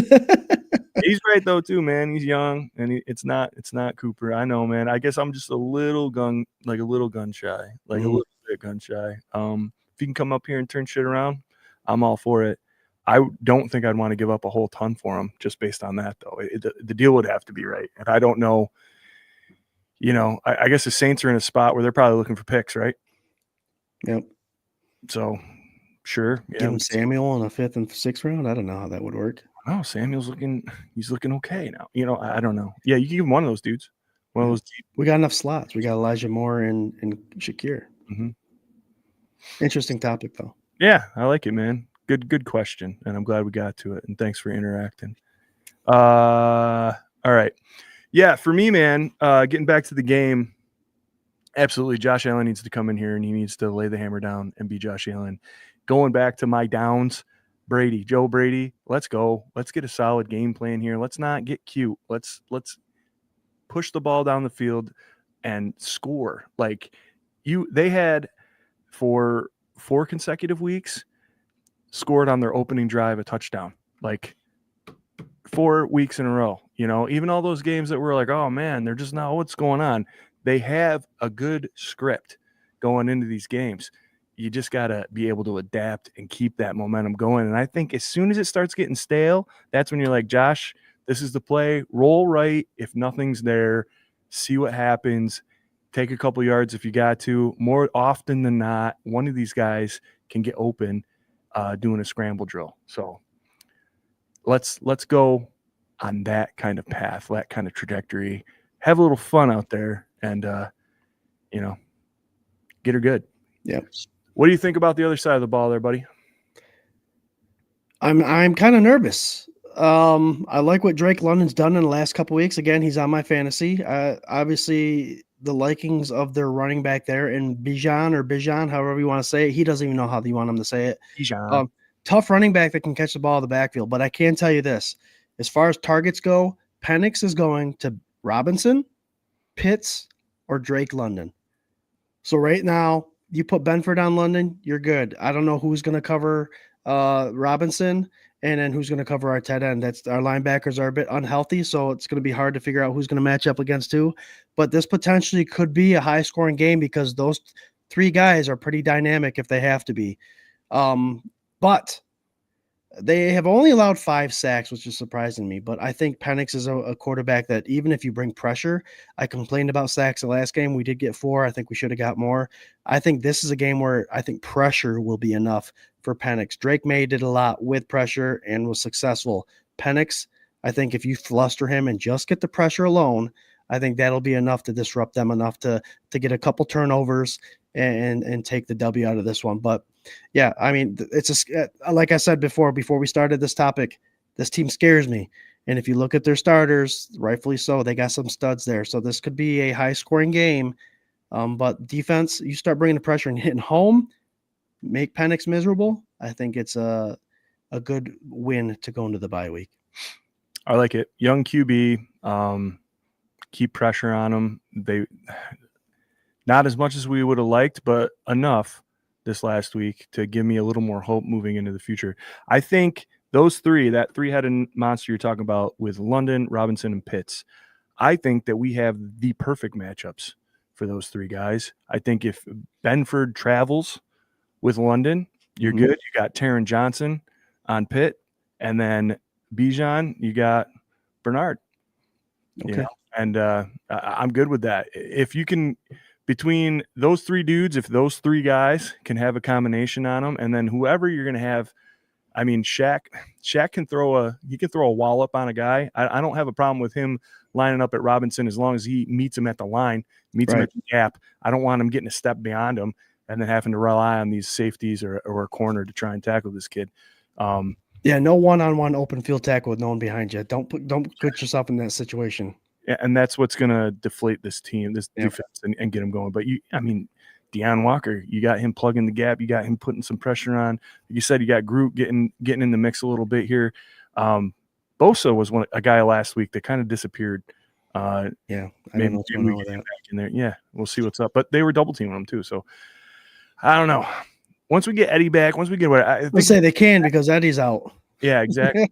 he's right though too, man. He's young, and it's not Cooper. I know, man. I guess I'm just a little gun shy, a little bit gun shy. If you can come up here and turn shit around, I'm all for it. I don't think I'd want to give up a whole ton for him just based on that, though. The deal would have to be right. And I don't know, you know, I guess the Saints are in a spot where they're probably looking for picks, right? Yep. So, sure. Give him Samuel in a 5th and 6th round. I don't know how that would work. Oh, Samuel's looking okay now. You know, I don't know. Yeah, you can give him one of those dudes. One of those. We got enough slots. We got Elijah Moore and Shakir. Mm-hmm. Interesting topic, though. Yeah, I like it, man. Good question, and I'm glad we got to it. And thanks for interacting. All right, yeah, for me, man. Getting back to the game, absolutely. Josh Allen needs to come in here and he needs to lay the hammer down and be Josh Allen. Going back to my downs, Joe Brady. Let's go. Let's get a solid game plan here. Let's not get cute. Let's push the ball down the field and score. Like they had for 4 consecutive weeks. Scored on their opening drive a touchdown, like 4 weeks in a row. You know, even all those games that were like, oh man, they're just not what's going on. They have a good script going into these games. You just got to be able to adapt and keep that momentum going. And I think as soon as it starts getting stale, that's when you're like, Josh, this is the play. Roll right. If nothing's there, see what happens. Take a couple yards if you got to. More often than not, one of these guys can get open doing a scramble drill. So let's go on that kind of path, that kind of trajectory. Have a little fun out there and get her good. Yeah. What do you think about the other side of the ball there, buddy? I'm kind of nervous. I like what Drake London's done in the last couple weeks. Again, he's on my fantasy. Obviously, the likings of their running back there in Bijan, however you want to say it. He doesn't even know how you want him to say it. Bijan. Tough running back that can catch the ball in the backfield. But I can tell you this: as far as targets go, Penix is going to Robinson, Pitts, or Drake London. So right now, you put Benford on London, you're good. I don't know who's going to cover Robinson, and then who's going to cover our tight end. That's our linebackers are a bit unhealthy, so it's going to be hard to figure out who's going to match up against who. But this potentially could be a high-scoring game because those three guys are pretty dynamic if they have to be. But they have only allowed 5 sacks, which is surprising me. But I think Penix is a quarterback that even if you bring pressure, I complained about sacks the last game. We did get 4. I think we should have got more. I think this is a game where I think pressure will be enough for Penix. Drake May did a lot with pressure and was successful. Penix, I think if you fluster him and just get the pressure alone, I think that'll be enough to disrupt them enough to get a couple turnovers and take the W out of this one. But yeah, I mean, it's like I said before we started this topic, this team scares me. And if you look at their starters, rightfully so, they got some studs there. So this could be a high scoring game. But defense, you start bringing the pressure and hitting home, make Penix miserable. I think it's a good win to go into the bye week. I like it. Young QB, keep pressure on them. They not as much as we would have liked, but enough this last week to give me a little more hope moving into the future. I think those three, that three-headed monster you're talking about with London, Robinson, and Pitts, I think that we have the perfect matchups for those three guys. I think if Benford travels with London, you're good. You got Taron Johnson on Pitt, and then Bijan, you got Bernard. Okay. And I'm good with that. If you can, between those three dudes, if those three guys can have a combination on them, and then whoever you're going to have, I mean, Shaq can throw a wallop on a guy. I don't have a problem with him lining up at Robinson as long as he meets him at the line, meets him at the gap. I don't want him getting a step beyond him and then having to rely on these safeties or a corner to try and tackle this kid. Yeah, no one-on-one open field tackle with no one behind you. Don't put yourself in that situation. And that's what's going to deflate this team, this defense, and get them going. But Deion Walker, you got him plugging the gap. You got him putting some pressure on. You said you got Groot getting in the mix a little bit here. Bosa was a guy last week that kind of disappeared. I don't know what's going going on with that. Back in there. Yeah, we'll see what's up. But they were double teaming him too. So I don't know. Once we get Eddie back, I think they can because Eddie's out. Yeah, exactly.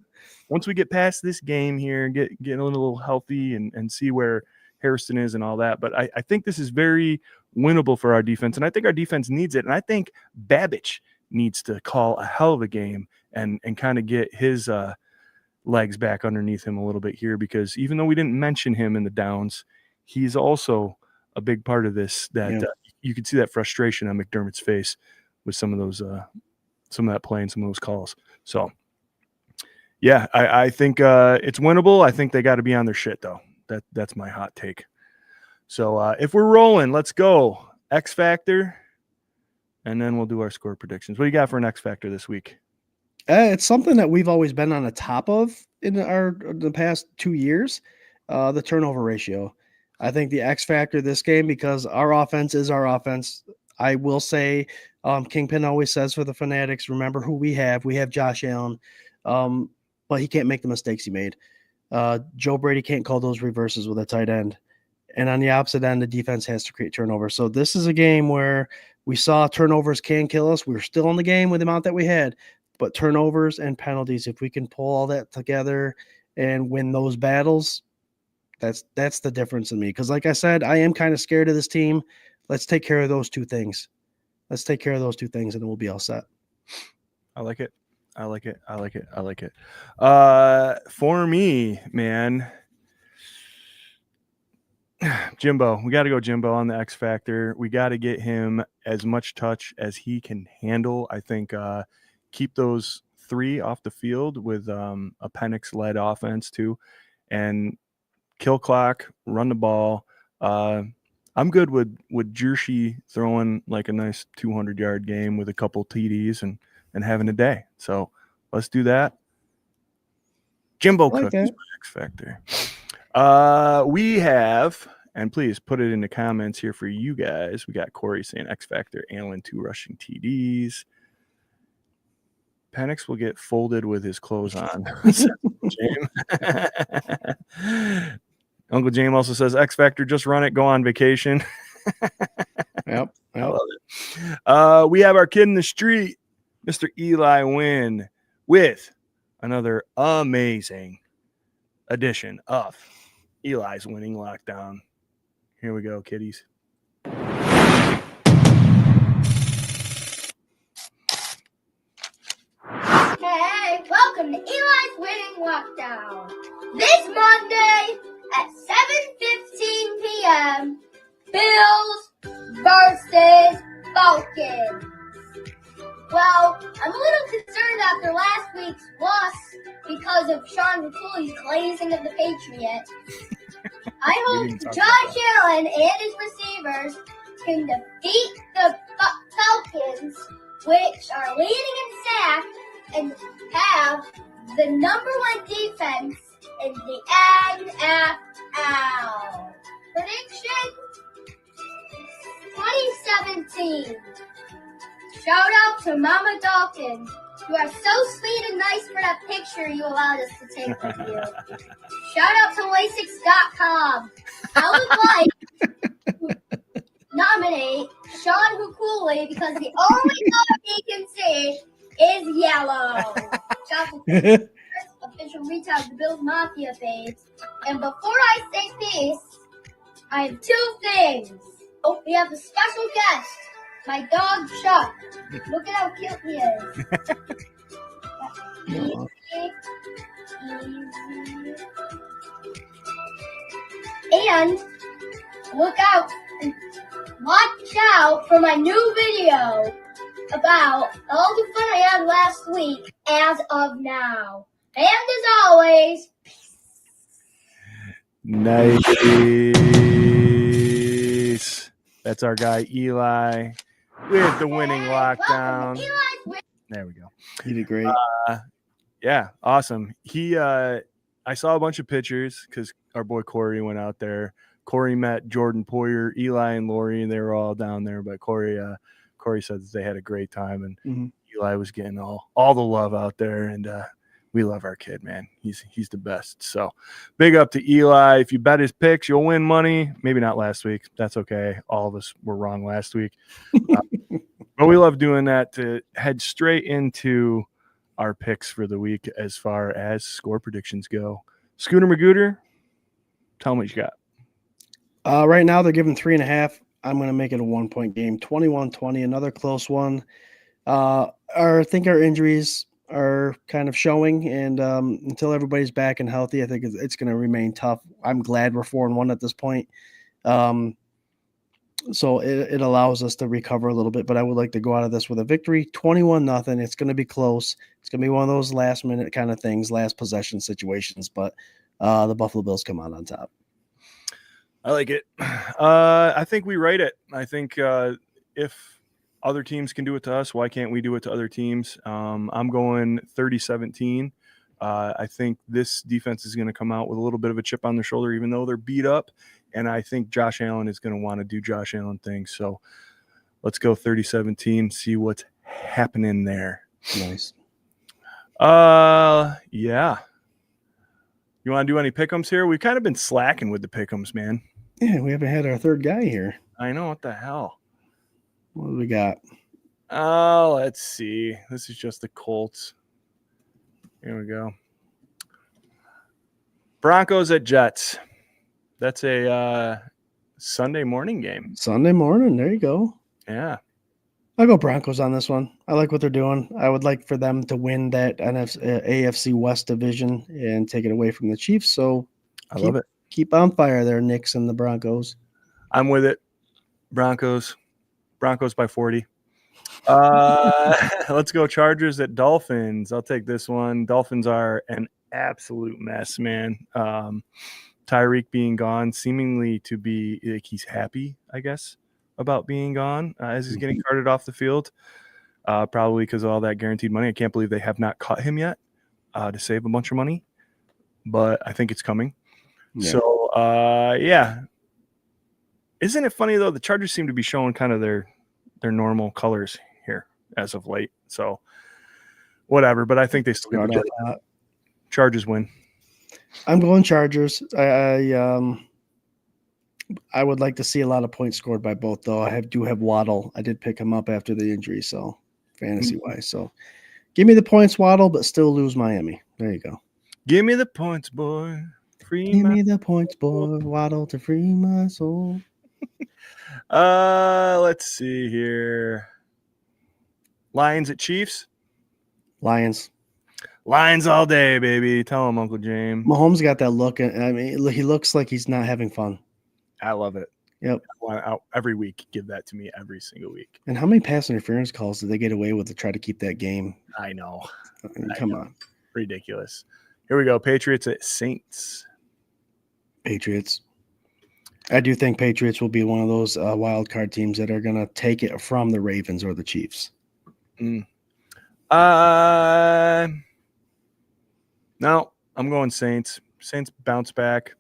Once we get past this game here and get a little healthy and see where Harrison is and all that. But I think this is very winnable for our defense, and I think our defense needs it. And I think Babbage needs to call a hell of a game and kind of get his legs back underneath him a little bit here, because even though we didn't mention him in the downs, he's also a big part of this. You could see that frustration on McDermott's face with some of that play and some of those calls. So. Yeah, I think it's winnable. I think they got to be on their shit, though. That's my hot take. So if we're rolling, let's go. X Factor, and then we'll do our score predictions. What do you got for an X Factor this week? It's something that we've always been on the top of in the past 2 years, the turnover ratio. I think the X Factor this game, because our offense is our offense. I will say Kingpin always says for the Fanatics, remember who we have. We have Josh Allen. But he can't make the mistakes he made. Joe Brady can't call those reverses with a tight end. And on the opposite end, the defense has to create turnovers. So this is a game where we saw turnovers can kill us. We were still in the game with the amount that we had. But turnovers and penalties, if we can pull all that together and win those battles, that's the difference in me. Because like I said, I am kind of scared of this team. Let's take care of those two things. And then we'll be all set. I like it. For me, man, Jimbo, we got to go Jimbo on the X Factor. We got to get him as much touch as he can handle. I think keep those three off the field with a Penix-led offense too, and kill clock, run the ball. I'm good with Jersey throwing like a nice 200-yard game with a couple TDs and having a day. So let's do that. Jimbo I like Cook is that. my X factor. We have, and please put it in the comments here for you guys. We got Corey saying X factor, Allen 2 rushing TDs. Penix will get folded with his clothes on. Uncle James also says X Factor, just run it, go on vacation. Yep. I love it. We have our kid in the street, Mr. Eli Wynn, with another amazing edition of Eli's Winning Lockdown. Here we go, kiddies. Hey, welcome to Eli's Winning Lockdown. This Monday at 7:15 p.m., Bills versus Falcons. Well, I'm a little concerned after last week's loss because of Sean McCooley's glazing of the Patriots. I hope Josh Allen and his receivers can defeat the Falcons, which are leading in sacks and have the number 1 defense in the NFL. Prediction 2017. Shout out to Mama Dawkins. You are so sweet and nice for that picture you allowed us to take with you. Shout out to Lasix.com. I would like to nominate Sean Hucooley because the only color he can see is yellow. Shout out to official retail of the Bills Mafia page. And before I say peace, I have 2 things. Oh, we have a special guest, my dog Chuck. Look at how cute he is. Easy. And look out and watch out for my new video about all the fun I had last week as of now. And as always, Nice. That's our guy Eli with the winning lockdown. There we go. You did great. Yeah, awesome. I saw a bunch of pictures because our boy Corey went out there. Corey met Jordan Poyer, Eli, and Lori, and they were all down there. But Corey said that they had a great time, and Eli was getting all the love out there. And we love our kid, man. He's the best. So big up to Eli. If you bet his picks, you'll win money. Maybe not last week. That's okay. All of us were wrong last week. But we love doing that to head straight into our picks for the week as far as score predictions go. Scooter Magooter, tell me what you got. Right now they're giving 3.5. I'm going to make it a 1-point game. 21-20, another close one. I think our injuries are kind of showing, and until everybody's back and healthy, I think it's going to remain tough. I'm glad we're 4-1 at this point. So it allows us to recover a little bit, but I would like to go out of this with a victory, 21-0. It's going to be close. It's going to be one of those last minute kind of things, last possession situations, but the Buffalo Bills come out on top. I like it. I think we rate it. I think if other teams can do it to us, why can't we do it to other teams? I'm going 30-17. I think this defense is going to come out with a little bit of a chip on their shoulder, even though they're beat up. And I think Josh Allen is going to want to do Josh Allen things. So let's go 30-17, see what's happening there. Nice. Yeah. You want to do any pick'ems here? We've kind of been slacking with the pick'ems, man. Yeah, we haven't had our third guy here. I know. What the hell? What do we got? Let's see. This is just the Colts. Here we go. Broncos at Jets. That's a Sunday morning game. Sunday morning. There you go. Yeah. I'll go Broncos on this one. I like what they're doing. I would like for them to win that AFC West division and take it away from the Chiefs. So I love it. Keep on fire there, Knicks and the Broncos. I'm with it. Broncos by 40. Let's go Chargers at Dolphins. I'll take this one. Dolphins are an absolute mess, man. Tyreek being gone, seemingly to be like he's happy, I guess, about being gone as he's getting carted off the field. Probably because of all that guaranteed money. I can't believe they have not cut him yet to save a bunch of money, but I think it's coming. Yeah. So, yeah. Isn't it funny, though? The Chargers seem to be showing kind of their normal colors here as of late. So, whatever. But I think they still get the Chargers win. I'm going Chargers. I would like to see a lot of points scored by both, though. I do have Waddle. I did pick him up after the injury, so fantasy-wise. So give me the points, Waddle, but still lose Miami. There you go. Give me the points, boy. Give me the points, boy. Waddle to free my soul. Let's see here. Lions at Chiefs. Lions all day, baby. Tell him, Uncle James. Mahomes got that look. I mean, he looks like he's not having fun. I love it. Yep. I want to every week. Give that to me every single week. And how many pass interference calls did they get away with to try to keep that game? I know. Come on. Ridiculous. Here we go. Patriots at Saints. Patriots. I do think Patriots will be one of those wild card teams that are going to take it from the Ravens or the Chiefs. No, I'm going Saints. Saints bounce back.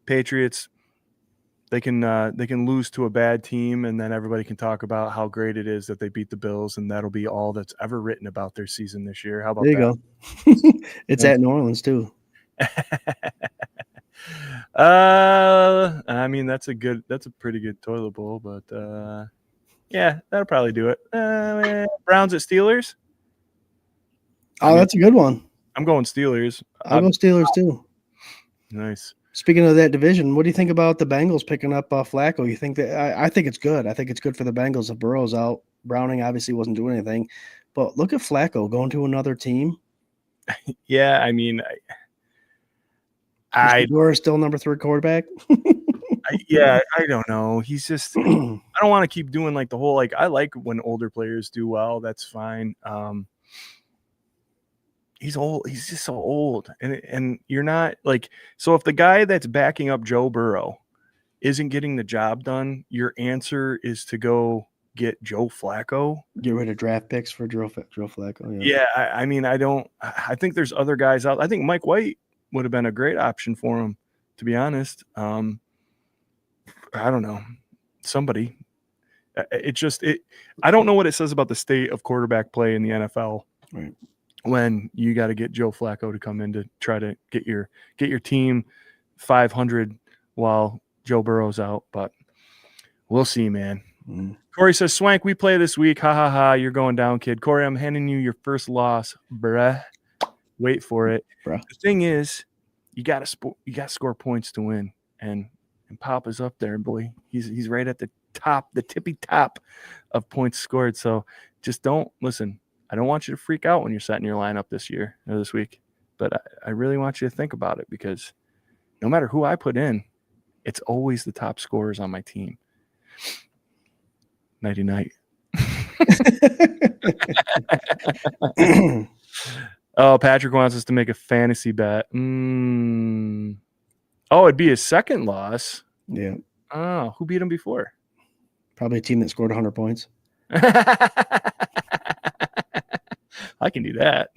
Patriots, they can lose to a bad team, and then everybody can talk about how great it is that they beat the Bills, and that'll be all that's ever written about their season this year. How about there you that? Go. It's at New Orleans too. I mean that's a pretty good toilet bowl, but yeah, that'll probably do it. Browns at Steelers. Oh, that's a good one. I'm going Steelers. I'll go Steelers too. Nice. Speaking of that division, what do you think about the Bengals picking up Flacco? You think that I think it's good. I think it's good for the Bengals if Burrow's out. Browning obviously wasn't doing anything, but look at Flacco going to another team. Yeah, I mean, Dora's still number 3 quarterback. I don't know. He's just I don't want to keep doing like the whole I like when older players do well. That's fine. He's old. He's just so old, and you're not so. If the guy that's backing up Joe Burrow isn't getting the job done, your answer is to go get Joe Flacco. Get rid of draft picks for Joe Flacco. Yeah, I mean, I think there's other guys out. I think Mike White would have been a great option for him, to be honest. I don't know. Somebody. I don't know what it says about the state of quarterback play in the NFL. Right. When you got to get Joe Flacco to come in to try to get your team 500 while Joe Burrow's out, but we'll see, man. Mm. Corey says, Swank, we play this week. Ha, ha, ha. You're going down, kid. Corey, I'm handing you your first loss, bruh. Wait for it. Bruh. The thing is, you got to score points to win, and Papa's up there, boy. He's right at the top, the tippy top of points scored. So just don't listen. I don't want you to freak out when you're setting your lineup this week, but I really want you to think about it because no matter who I put in, it's always the top scorers on my team. Nighty night. Oh, Patrick wants us to make a fantasy bet. Oh, it'd be his second loss. Yeah. Oh, who beat him before? Probably a team that scored 100 points. I can do that.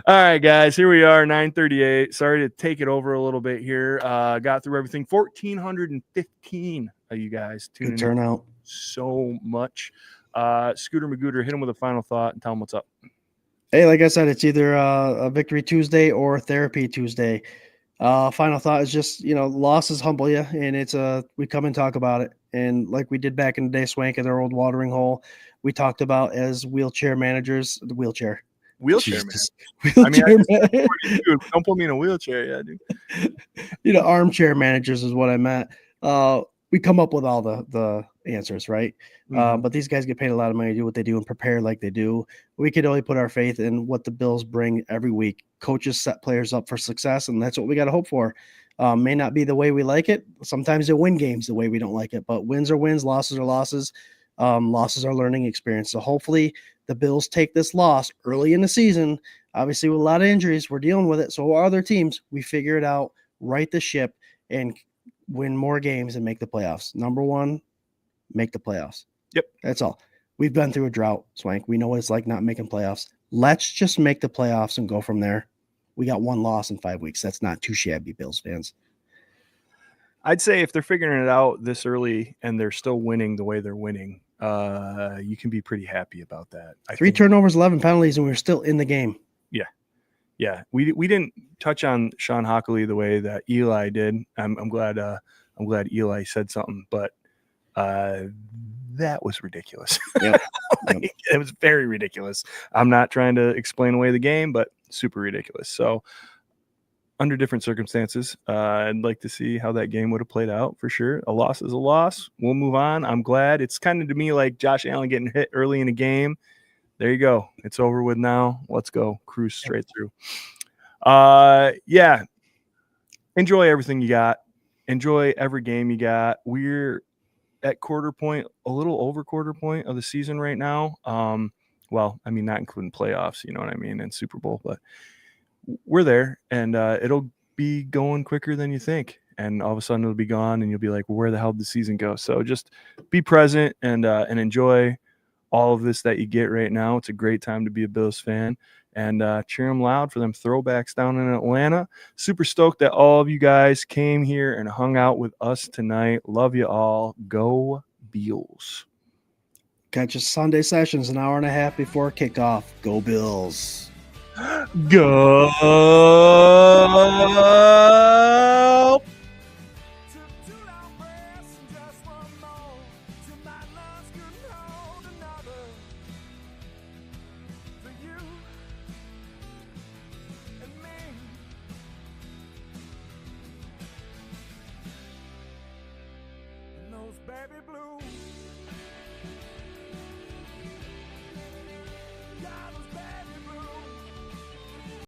All right, guys, here we are, 9:38. Sorry to take it over a little bit here. Got through everything. 1,415 of you guys tuning Good turnout. in so much. Scooter Magooter, hit him with a final thought and tell him what's up. Hey, like I said, it's either a Victory Tuesday or Therapy Tuesday. Final thought is just, losses humble you, and it's we come and talk about it. And like we did back in the day, Swank at our old watering hole, we talked about as wheelchair managers, the wheelchair. Wheelchair, Jesus. man. Don't put me in a wheelchair, yeah, dude. Armchair managers is what I meant. We come up with all the answers, right? Mm-hmm. But these guys get paid a lot of money to do what they do and prepare like they do. We could only put our faith in what the Bills bring every week. Coaches set players up for success, and that's what we got to hope for. May not be the way we like it. Sometimes they win games the way we don't like it, but wins are wins, losses are losses. Losses are learning experience. So hopefully the Bills take this loss early in the season Obviously, with a lot of injuries, we're dealing with it. So are other teams, we figure it out, right the ship, and win more games and make the playoffs. Number one, make the playoffs. Yep. That's all. We've been through a drought, Swank. We know what it's like not making playoffs. Let's just make the playoffs and go from there. We got one loss in 5 weeks. That's not too shabby, Bills fans. I'd say if they're figuring it out this early and they're still winning the way they're winning, you can be pretty happy about that. Three turnovers, 11 penalties, and we're still in the game. Yeah. We didn't touch on Sean Hockley the way that Eli did. I'm glad Eli said something, but that was ridiculous. Yep. It was very ridiculous. I'm not trying to explain away the game, but super ridiculous. So under different circumstances, I'd like to see how that game would have played out for sure. A loss is a loss. We'll move on. I'm glad. It's kind of to me like Josh Allen getting hit early in a game. There you go. It's over with now. Let's go. Cruise straight through. Yeah. Enjoy everything you got. Enjoy every game you got. We're at quarter point, a little over quarter point of the season right now. Well, I mean, not including playoffs, you know what I mean, and Super Bowl, but we're there, and it'll be going quicker than you think. And all of a sudden it'll be gone, and you'll be like, well, where the hell did the season go? So just be present and enjoy all of this that you get right now. It's a great time to be a Bills fan, and cheer them loud for them throwbacks down in Atlanta. Super stoked that all of you guys came here and hung out with us tonight. Love you all. Go Bills. Catch us Sunday sessions an hour and a half before kickoff. Go Bills. Go